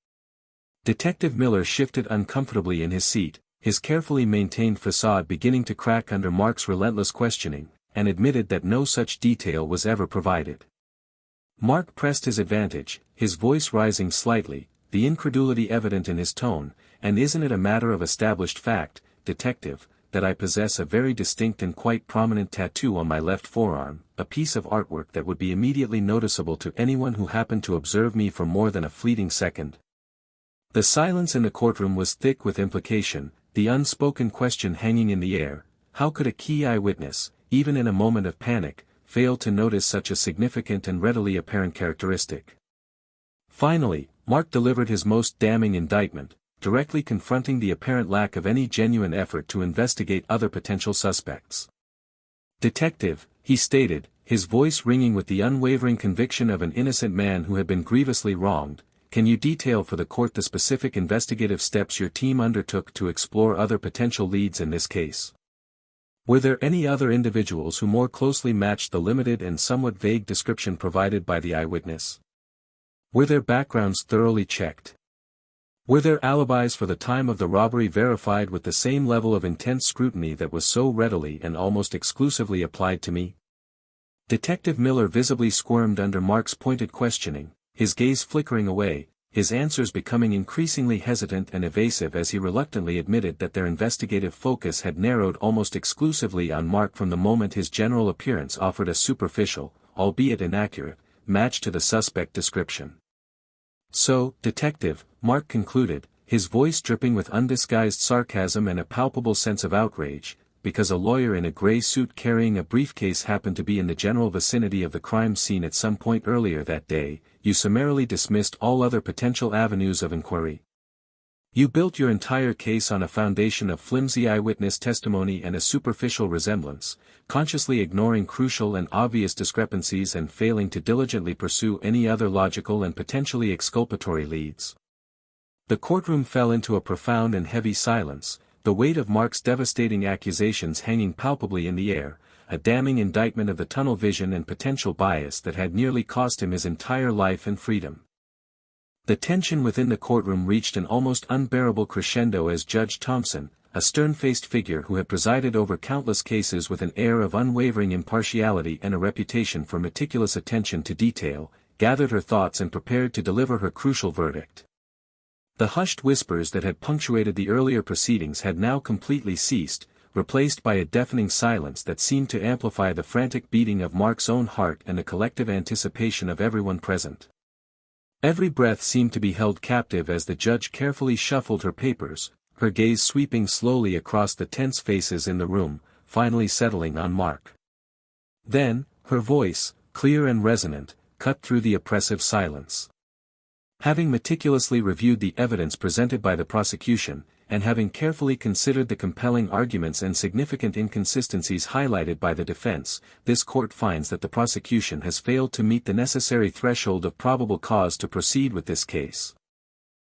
Speaker 1: Detective Miller shifted uncomfortably in his seat, his carefully maintained facade beginning to crack under Mark's relentless questioning, and admitted that no such detail was ever provided. Mark pressed his advantage, his voice rising slightly, the incredulity evident in his tone. "And isn't it a matter of established fact, detective, that I possess a very distinct and quite prominent tattoo on my left forearm, a piece of artwork that would be immediately noticeable to anyone who happened to observe me for more than a fleeting second?" The silence in the courtroom was thick with implication, the unspoken question hanging in the air: how could a key eyewitness, even in a moment of panic, fail to notice such a significant and readily apparent characteristic? Finally, Mark delivered his most damning indictment, directly confronting the apparent lack of any genuine effort to investigate other potential suspects. "Detective," he stated, his voice ringing with the unwavering conviction of an innocent man who had been grievously wronged, "can you detail for the court the specific investigative steps your team undertook to explore other potential leads in this case? Were there any other individuals who more closely matched the limited and somewhat vague description provided by the eyewitness? Were their backgrounds thoroughly checked? Were their alibis for the time of the robbery verified with the same level of intense scrutiny that was so readily and almost exclusively applied to me?" Detective Miller visibly squirmed under Mark's pointed questioning, his gaze flickering away, his answers becoming increasingly hesitant and evasive as he reluctantly admitted that their investigative focus had narrowed almost exclusively on Mark from the moment his general appearance offered a superficial, albeit inaccurate, match to the suspect description. "So, detective," Mark concluded, his voice dripping with undisguised sarcasm and a palpable sense of outrage, because a lawyer in a gray suit carrying a briefcase happened to be in the general vicinity of the crime scene at some point earlier that day, "you summarily dismissed all other potential avenues of inquiry. You built your entire case on a foundation of flimsy eyewitness testimony and a superficial resemblance, consciously ignoring crucial and obvious discrepancies and failing to diligently pursue any other logical and potentially exculpatory leads." The courtroom fell into a profound and heavy silence, the weight of Mark's devastating accusations hanging palpably in the air, a damning indictment of the tunnel vision and potential bias that had nearly cost him his entire life and freedom. The tension within the courtroom reached an almost unbearable crescendo as Judge Thompson, a stern-faced figure who had presided over countless cases with an air of unwavering impartiality and a reputation for meticulous attention to detail, gathered her thoughts and prepared to deliver her crucial verdict. The hushed whispers that had punctuated the earlier proceedings had now completely ceased, replaced by a deafening silence that seemed to amplify the frantic beating of Mark's own heart and the collective anticipation of everyone present. Every breath seemed to be held captive as the judge carefully shuffled her papers, her gaze sweeping slowly across the tense faces in the room, finally settling on Mark. Then, her voice, clear and resonant, cut through the oppressive silence. "Having meticulously reviewed the evidence presented by the prosecution, and having carefully considered the compelling arguments and significant inconsistencies highlighted by the defense, this court finds that the prosecution has failed to meet the necessary threshold of probable cause to proceed with this case."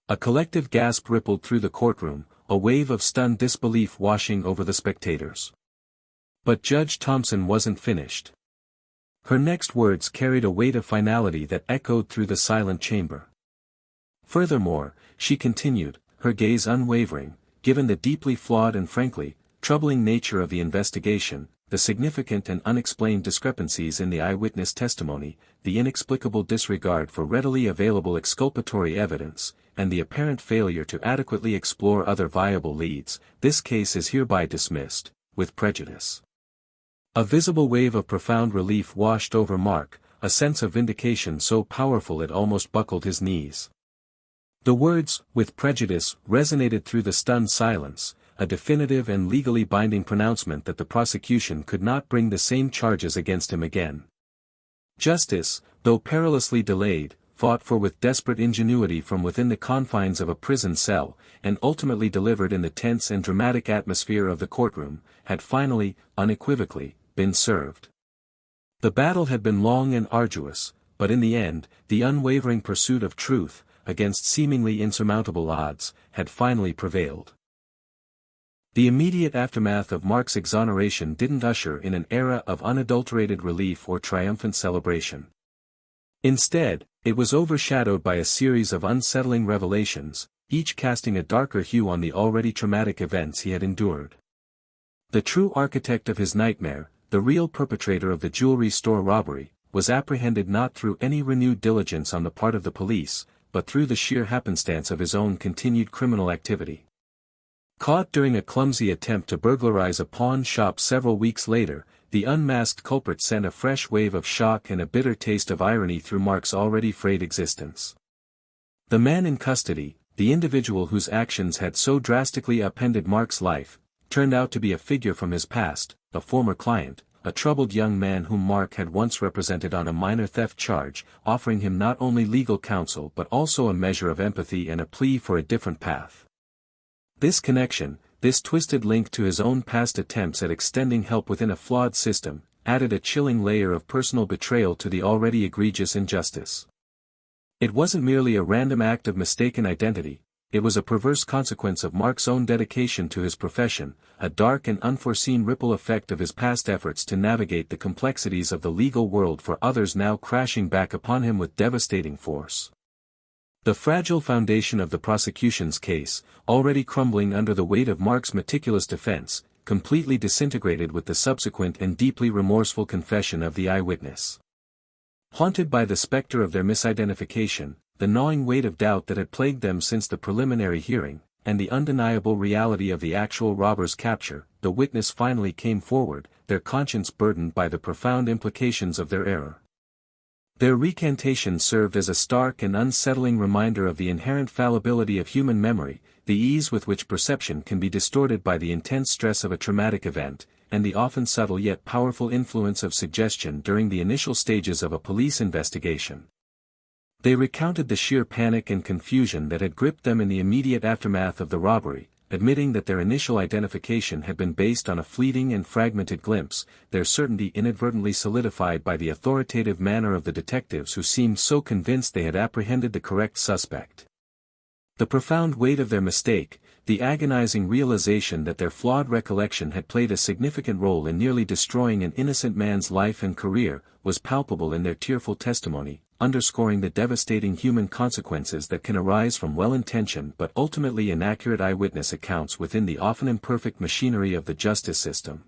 Speaker 1: A collective gasp rippled through the courtroom, a wave of stunned disbelief washing over the spectators. But Judge Thompson wasn't finished. Her next words carried a weight of finality that echoed through the silent chamber. Furthermore, she continued, her gaze unwavering, given the deeply flawed and frankly, troubling nature of the investigation, the significant and unexplained discrepancies in the eyewitness testimony, the inexplicable disregard for readily available exculpatory evidence, and the apparent failure to adequately explore other viable leads, this case is hereby dismissed, with prejudice. A visible wave of profound relief washed over Mark, a sense of vindication so powerful it almost buckled his knees. The words, "with prejudice," resonated through the stunned silence, a definitive and legally binding pronouncement that the prosecution could not bring the same charges against him again. Justice, though perilously delayed, fought for with desperate ingenuity from within the confines of a prison cell, and ultimately delivered in the tense and dramatic atmosphere of the courtroom, had finally, unequivocally, been served. The battle had been long and arduous, but in the end, the unwavering pursuit of truth, against seemingly insurmountable odds, had finally prevailed. The immediate aftermath of Mark's exoneration didn't usher in an era of unadulterated relief or triumphant celebration. Instead, it was overshadowed by a series of unsettling revelations, each casting a darker hue on the already traumatic events he had endured. The true architect of his nightmare, the real perpetrator of the jewelry store robbery, was apprehended not through any renewed diligence on the part of the police, but through the sheer happenstance of his own continued criminal activity. Caught during a clumsy attempt to burglarize a pawn shop several weeks later, the unmasked culprit sent a fresh wave of shock and a bitter taste of irony through Mark's already frayed existence. The man in custody, the individual whose actions had so drastically upended Mark's life, turned out to be a figure from his past, a former client, a troubled young man whom Mark had once represented on a minor theft charge, offering him not only legal counsel but also a measure of empathy and a plea for a different path. This connection, this twisted link to his own past attempts at extending help within a flawed system, added a chilling layer of personal betrayal to the already egregious injustice. It wasn't merely a random act of mistaken identity, it was a perverse consequence of Mark's own dedication to his profession, a dark and unforeseen ripple effect of his past efforts to navigate the complexities of the legal world for others now crashing back upon him with devastating force. The fragile foundation of the prosecution's case, already crumbling under the weight of Mark's meticulous defense, completely disintegrated with the subsequent and deeply remorseful confession of the eyewitness. Haunted by the specter of their misidentification, the gnawing weight of doubt that had plagued them since the preliminary hearing, and the undeniable reality of the actual robber's capture, the witness finally came forward, their conscience burdened by the profound implications of their error. Their recantation served as a stark and unsettling reminder of the inherent fallibility of human memory, the ease with which perception can be distorted by the intense stress of a traumatic event, and the often subtle yet powerful influence of suggestion during the initial stages of a police investigation. They recounted the sheer panic and confusion that had gripped them in the immediate aftermath of the robbery, admitting that their initial identification had been based on a fleeting and fragmented glimpse, their certainty inadvertently solidified by the authoritative manner of the detectives who seemed so convinced they had apprehended the correct suspect. The profound weight of their mistake, the agonizing realization that their flawed recollection had played a significant role in nearly destroying an innocent man's life and career, was palpable in their tearful testimony, underscoring the devastating human consequences that can arise from well-intentioned but ultimately inaccurate eyewitness accounts within the often imperfect machinery of the justice system.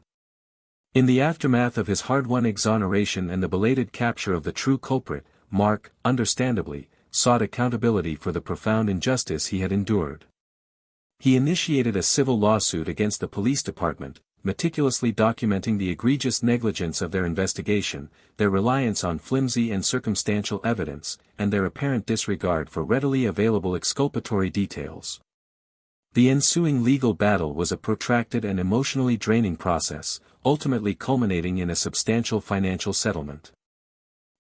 Speaker 1: In the aftermath of his hard-won exoneration and the belated capture of the true culprit, Mark, understandably, sought accountability for the profound injustice he had endured. He initiated a civil lawsuit against the police department, meticulously documenting the egregious negligence of their investigation, their reliance on flimsy and circumstantial evidence, and their apparent disregard for readily available exculpatory details. The ensuing legal battle was a protracted and emotionally draining process, ultimately culminating in a substantial financial settlement.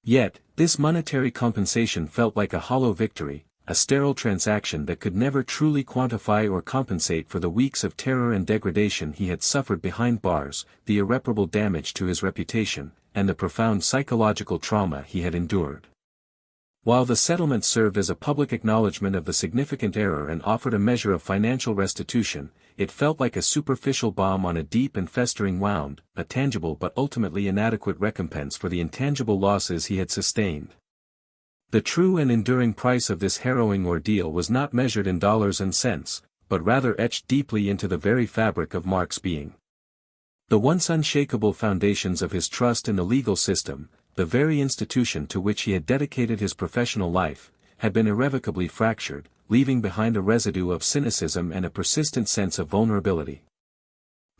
Speaker 1: Yet, this monetary compensation felt like a hollow victory, a sterile transaction that could never truly quantify or compensate for the weeks of terror and degradation he had suffered behind bars, the irreparable damage to his reputation, and the profound psychological trauma he had endured. While the settlement served as a public acknowledgement of the significant error and offered a measure of financial restitution, it felt like a superficial balm on a deep and festering wound, a tangible but ultimately inadequate recompense for the intangible losses he had sustained. The true and enduring price of this harrowing ordeal was not measured in dollars and cents, but rather etched deeply into the very fabric of Mark's being. The once unshakable foundations of his trust in the legal system, the very institution to which he had dedicated his professional life, had been irrevocably fractured, leaving behind a residue of cynicism and a persistent sense of vulnerability.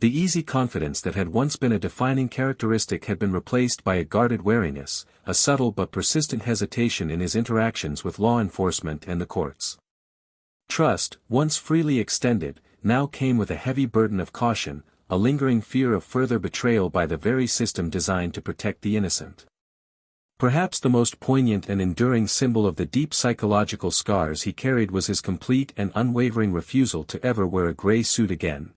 Speaker 1: The easy confidence that had once been a defining characteristic had been replaced by a guarded wariness, a subtle but persistent hesitation in his interactions with law enforcement and the courts. Trust, once freely extended, now came with a heavy burden of caution, a lingering fear of further betrayal by the very system designed to protect the innocent. Perhaps the most poignant and enduring symbol of the deep psychological scars he carried was his complete and unwavering refusal to ever wear a gray suit again.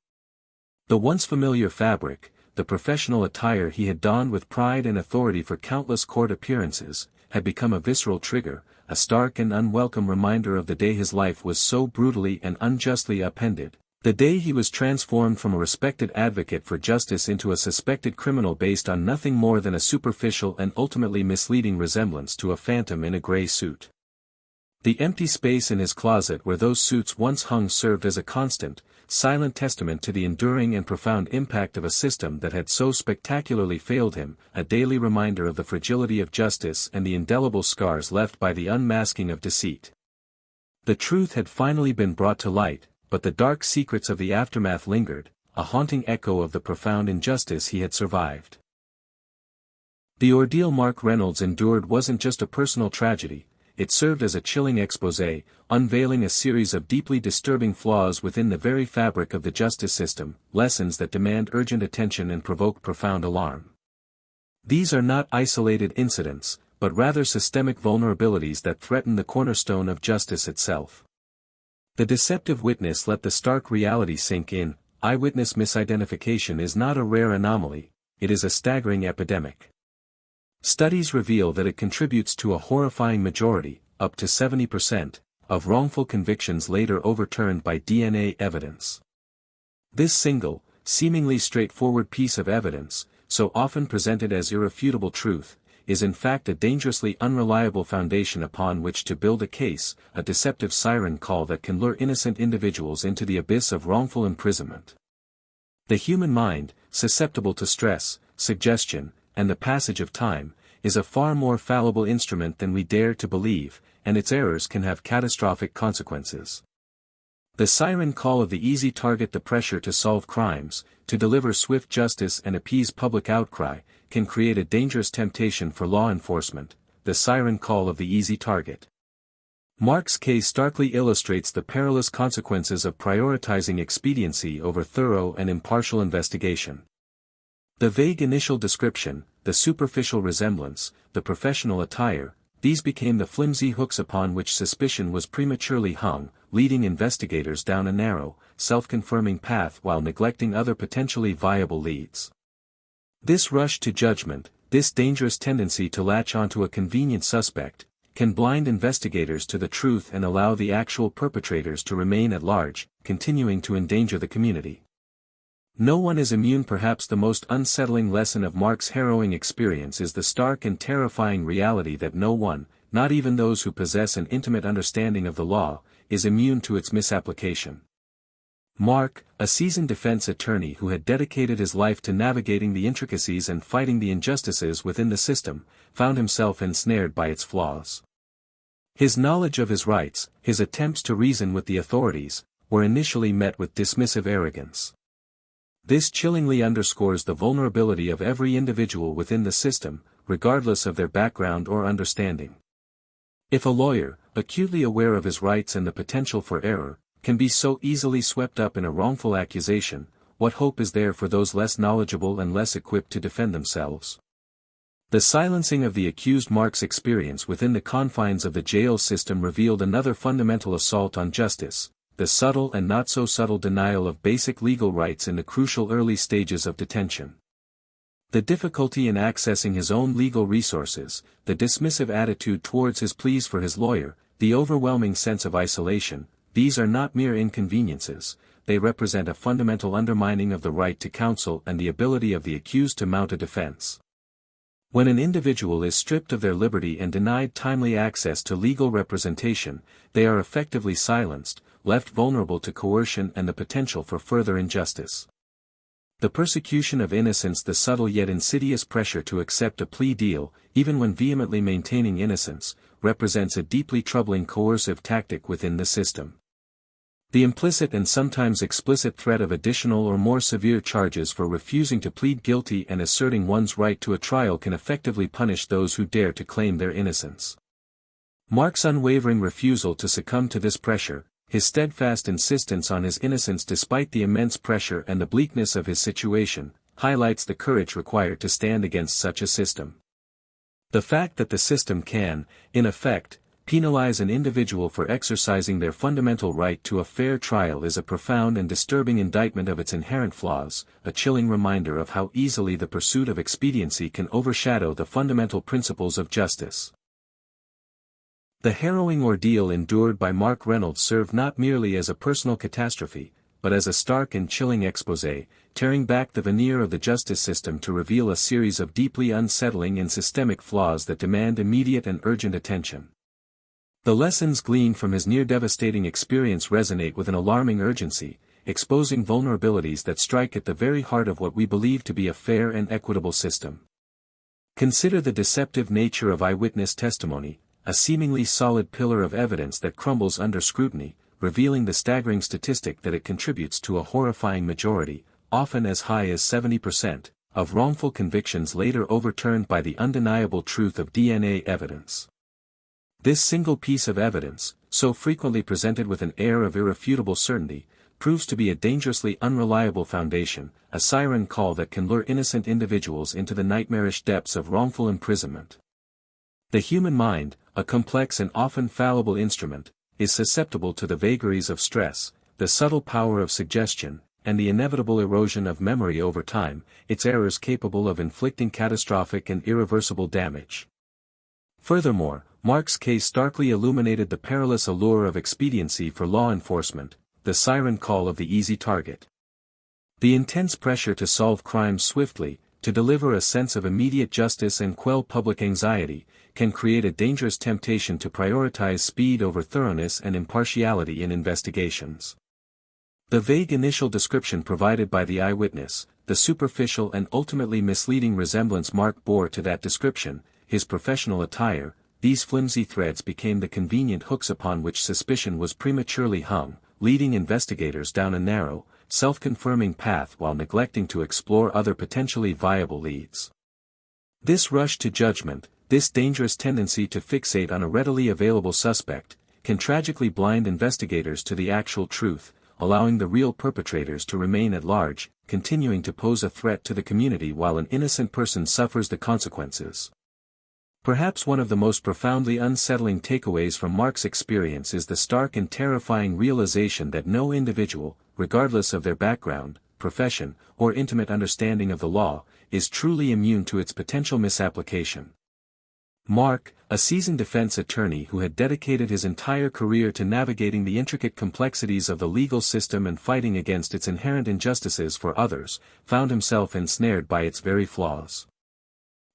Speaker 1: The once familiar fabric, the professional attire he had donned with pride and authority for countless court appearances, had become a visceral trigger, a stark and unwelcome reminder of the day his life was so brutally and unjustly upended, the day he was transformed from a respected advocate for justice into a suspected criminal based on nothing more than a superficial and ultimately misleading resemblance to a phantom in a gray suit. The empty space in his closet where those suits once hung served as a constant, silent testament to the enduring and profound impact of a system that had so spectacularly failed him, a daily reminder of the fragility of justice and the indelible scars left by the unmasking of deceit. The truth had finally been brought to light, but the dark secrets of the aftermath lingered, a haunting echo of the profound injustice he had survived. The ordeal Mark Reynolds endured wasn't just a personal tragedy, it served as a chilling exposé, unveiling a series of deeply disturbing flaws within the very fabric of the justice system, lessons that demand urgent attention and provoke profound alarm. These are not isolated incidents, but rather systemic vulnerabilities that threaten the cornerstone of justice itself. The deceptive witness let the stark reality sink in: eyewitness misidentification is not a rare anomaly, it is a staggering epidemic. Studies reveal that it contributes to a horrifying majority, up to 70%, of wrongful convictions later overturned by DNA evidence. This single, seemingly straightforward piece of evidence, so often presented as irrefutable truth, is in fact a dangerously unreliable foundation upon which to build a case, a deceptive siren call that can lure innocent individuals into the abyss of wrongful imprisonment. The human mind, susceptible to stress, suggestion, and the passage of time, is a far more fallible instrument than we dare to believe, and its errors can have catastrophic consequences. The siren call of the easy target, the pressure to solve crimes, to deliver swift justice and appease public outcry, can create a dangerous temptation for law enforcement, the siren call of the easy target. Mark's case starkly illustrates the perilous consequences of prioritizing expediency over thorough and impartial investigation. The vague initial description, the superficial resemblance, the professional attire, these became the flimsy hooks upon which suspicion was prematurely hung, leading investigators down a narrow, self-confirming path while neglecting other potentially viable leads. This rush to judgment, this dangerous tendency to latch onto a convenient suspect, can blind investigators to the truth and allow the actual perpetrators to remain at large, continuing to endanger the community. No one is immune. Perhaps the most unsettling lesson of Mark's harrowing experience is the stark and terrifying reality that no one, not even those who possess an intimate understanding of the law, is immune to its misapplication. Mark, a seasoned defense attorney who had dedicated his life to navigating the intricacies and fighting the injustices within the system, found himself ensnared by its flaws. His knowledge of his rights, his attempts to reason with the authorities, were initially met with dismissive arrogance. This chillingly underscores the vulnerability of every individual within the system, regardless of their background or understanding. If a lawyer, acutely aware of his rights and the potential for error, can be so easily swept up in a wrongful accusation, what hope is there for those less knowledgeable and less equipped to defend themselves? The silencing of the accused. Mark's experience within the confines of the jail system revealed another fundamental assault on justice, the subtle and not-so-subtle denial of basic legal rights in the crucial early stages of detention. The difficulty in accessing his own legal resources, the dismissive attitude towards his pleas for his lawyer, the overwhelming sense of isolation, these are not mere inconveniences, they represent a fundamental undermining of the right to counsel and the ability of the accused to mount a defense. When an individual is stripped of their liberty and denied timely access to legal representation, they are effectively silenced, left vulnerable to coercion and the potential for further injustice. The persecution of innocence, the subtle yet insidious pressure to accept a plea deal, even when vehemently maintaining innocence, represents a deeply troubling coercive tactic within the system. The implicit and sometimes explicit threat of additional or more severe charges for refusing to plead guilty and asserting one's right to a trial can effectively punish those who dare to claim their innocence. Mark's unwavering refusal to succumb to this pressure, his steadfast insistence on his innocence despite the immense pressure and the bleakness of his situation, highlights the courage required to stand against such a system. The fact that the system can, in effect, penalize an individual for exercising their fundamental right to a fair trial is a profound and disturbing indictment of its inherent flaws, a chilling reminder of how easily the pursuit of expediency can overshadow the fundamental principles of justice. The harrowing ordeal endured by Mark Reynolds served not merely as a personal catastrophe, but as a stark and chilling exposé, tearing back the veneer of the justice system to reveal a series of deeply unsettling and systemic flaws that demand immediate and urgent attention. The lessons gleaned from his near-devastating experience resonate with an alarming urgency, exposing vulnerabilities that strike at the very heart of what we believe to be a fair and equitable system. Consider the deceptive nature of eyewitness testimony, a seemingly solid pillar of evidence that crumbles under scrutiny, revealing the staggering statistic that it contributes to a horrifying majority, often as high as 70%, of wrongful convictions later overturned by the undeniable truth of DNA evidence. This single piece of evidence, so frequently presented with an air of irrefutable certainty, proves to be a dangerously unreliable foundation, a siren call that can lure innocent individuals into the nightmarish depths of wrongful imprisonment. The human mind, a complex and often fallible instrument, is susceptible to the vagaries of stress, the subtle power of suggestion, and the inevitable erosion of memory over time, its errors capable of inflicting catastrophic and irreversible damage. Furthermore, Mark's case starkly illuminated the perilous allure of expediency for law enforcement, the siren call of the easy target. The intense pressure to solve crimes swiftly, to deliver a sense of immediate justice and quell public anxiety, can create a dangerous temptation to prioritize speed over thoroughness and impartiality in investigations. The vague initial description provided by the eyewitness, the superficial and ultimately misleading resemblance Mark bore to that description, his professional attire, these flimsy threads became the convenient hooks upon which suspicion was prematurely hung, leading investigators down a narrow, self-confirming path while neglecting to explore other potentially viable leads. This rush to judgment, this dangerous tendency to fixate on a readily available suspect, can tragically blind investigators to the actual truth, allowing the real perpetrators to remain at large, continuing to pose a threat to the community while an innocent person suffers the consequences. Perhaps one of the most profoundly unsettling takeaways from Mark's experience is the stark and terrifying realization that no individual, regardless of their background, profession, or intimate understanding of the law, is truly immune to its potential misapplication. Mark, a seasoned defense attorney who had dedicated his entire career to navigating the intricate complexities of the legal system and fighting against its inherent injustices for others, found himself ensnared by its very flaws.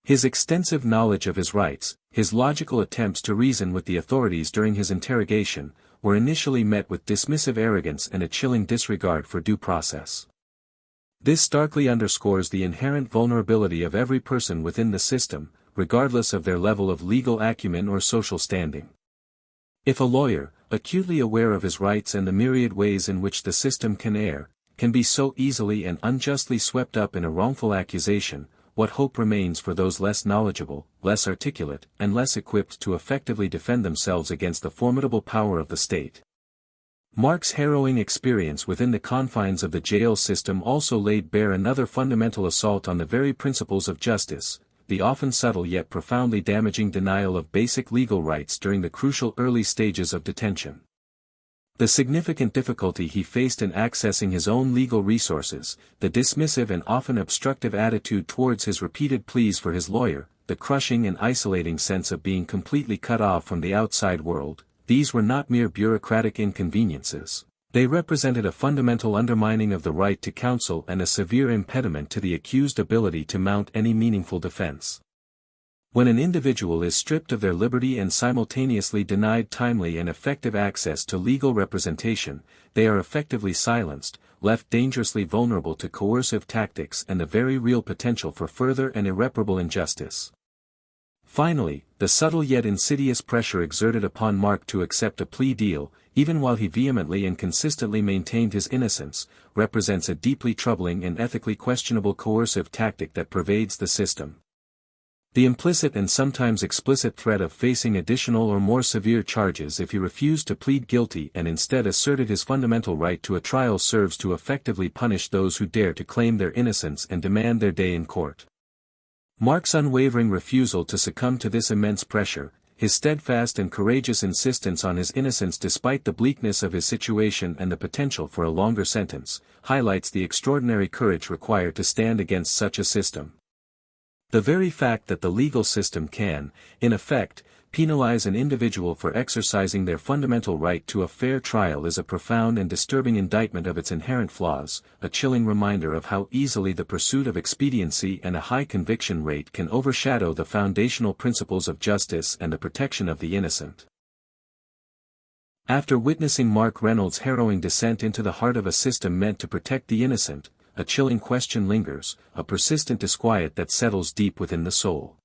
Speaker 1: His extensive knowledge of his rights, his logical attempts to reason with the authorities during his interrogation, were initially met with dismissive arrogance and a chilling disregard for due process. This starkly underscores the inherent vulnerability of every person within the system, regardless of their level of legal acumen or social standing. If a lawyer, acutely aware of his rights and the myriad ways in which the system can err, can be so easily and unjustly swept up in a wrongful accusation, what hope remains for those less knowledgeable, less articulate, and less equipped to effectively defend themselves against the formidable power of the state? Mark's harrowing experience within the confines of the jail system also laid bare another fundamental assault on the very principles of justice, the often subtle yet profoundly damaging denial of basic legal rights during the crucial early stages of detention. The significant difficulty he faced in accessing his own legal resources, the dismissive and often obstructive attitude towards his repeated pleas for his lawyer, the crushing and isolating sense of being completely cut off from the outside world, these were not mere bureaucratic inconveniences. They represented a fundamental undermining of the right to counsel and a severe impediment to the accused's ability to mount any meaningful defense. When an individual is stripped of their liberty and simultaneously denied timely and effective access to legal representation, they are effectively silenced, left dangerously vulnerable to coercive tactics and the very real potential for further and irreparable injustice. Finally, the subtle yet insidious pressure exerted upon Mark to accept a plea deal, even while he vehemently and consistently maintained his innocence, represents a deeply troubling and ethically questionable coercive tactic that pervades the system. The implicit and sometimes explicit threat of facing additional or more severe charges if he refused to plead guilty and instead asserted his fundamental right to a trial serves to effectively punish those who dare to claim their innocence and demand their day in court. Mark's unwavering refusal to succumb to this immense pressure, his steadfast and courageous insistence on his innocence despite the bleakness of his situation and the potential for a longer sentence, highlights the extraordinary courage required to stand against such a system. The very fact that the legal system can, in effect, penalize an individual for exercising their fundamental right to a fair trial is a profound and disturbing indictment of its inherent flaws, a chilling reminder of how easily the pursuit of expediency and a high conviction rate can overshadow the foundational principles of justice and the protection of the innocent. After witnessing Mark Reynolds' harrowing descent into the heart of a system meant to protect the innocent, a chilling question lingers, a persistent disquiet that settles deep within the soul.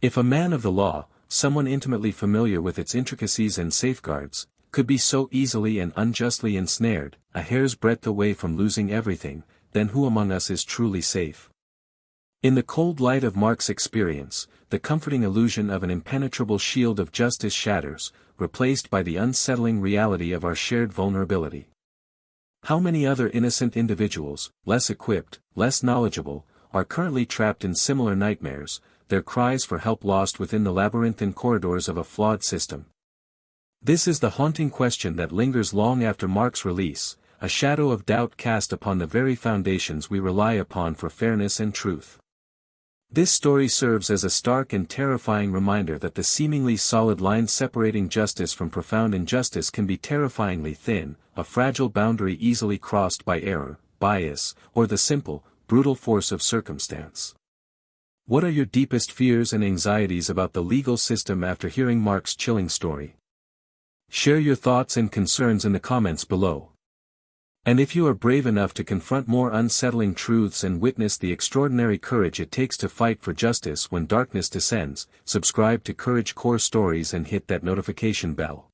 Speaker 1: If a man of the law, someone intimately familiar with its intricacies and safeguards, could be so easily and unjustly ensnared, a hair's breadth away from losing everything, then who among us is truly safe? In the cold light of Mark's experience, the comforting illusion of an impenetrable shield of justice shatters, replaced by the unsettling reality of our shared vulnerability. How many other innocent individuals, less equipped, less knowledgeable, are currently trapped in similar nightmares, their cries for help lost within the labyrinthine corridors of a flawed system? This is the haunting question that lingers long after Mark's release, a shadow of doubt cast upon the very foundations we rely upon for fairness and truth. This story serves as a stark and terrifying reminder that the seemingly solid line separating justice from profound injustice can be terrifyingly thin, a fragile boundary easily crossed by error, bias, or the simple, brutal force of circumstance. What are your deepest fears and anxieties about the legal system after hearing Mark's chilling story? Share your thoughts and concerns in the comments below. And if you are brave enough to confront more unsettling truths and witness the extraordinary courage it takes to fight for justice when darkness descends, subscribe to Courage Core Stories and hit that notification bell.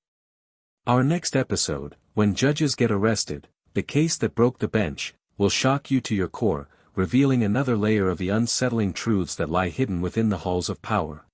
Speaker 1: Our next episode, When Judges Get Arrested, the Case That Broke the Bench, will shock you to your core, revealing another layer of the unsettling truths that lie hidden within the halls of power.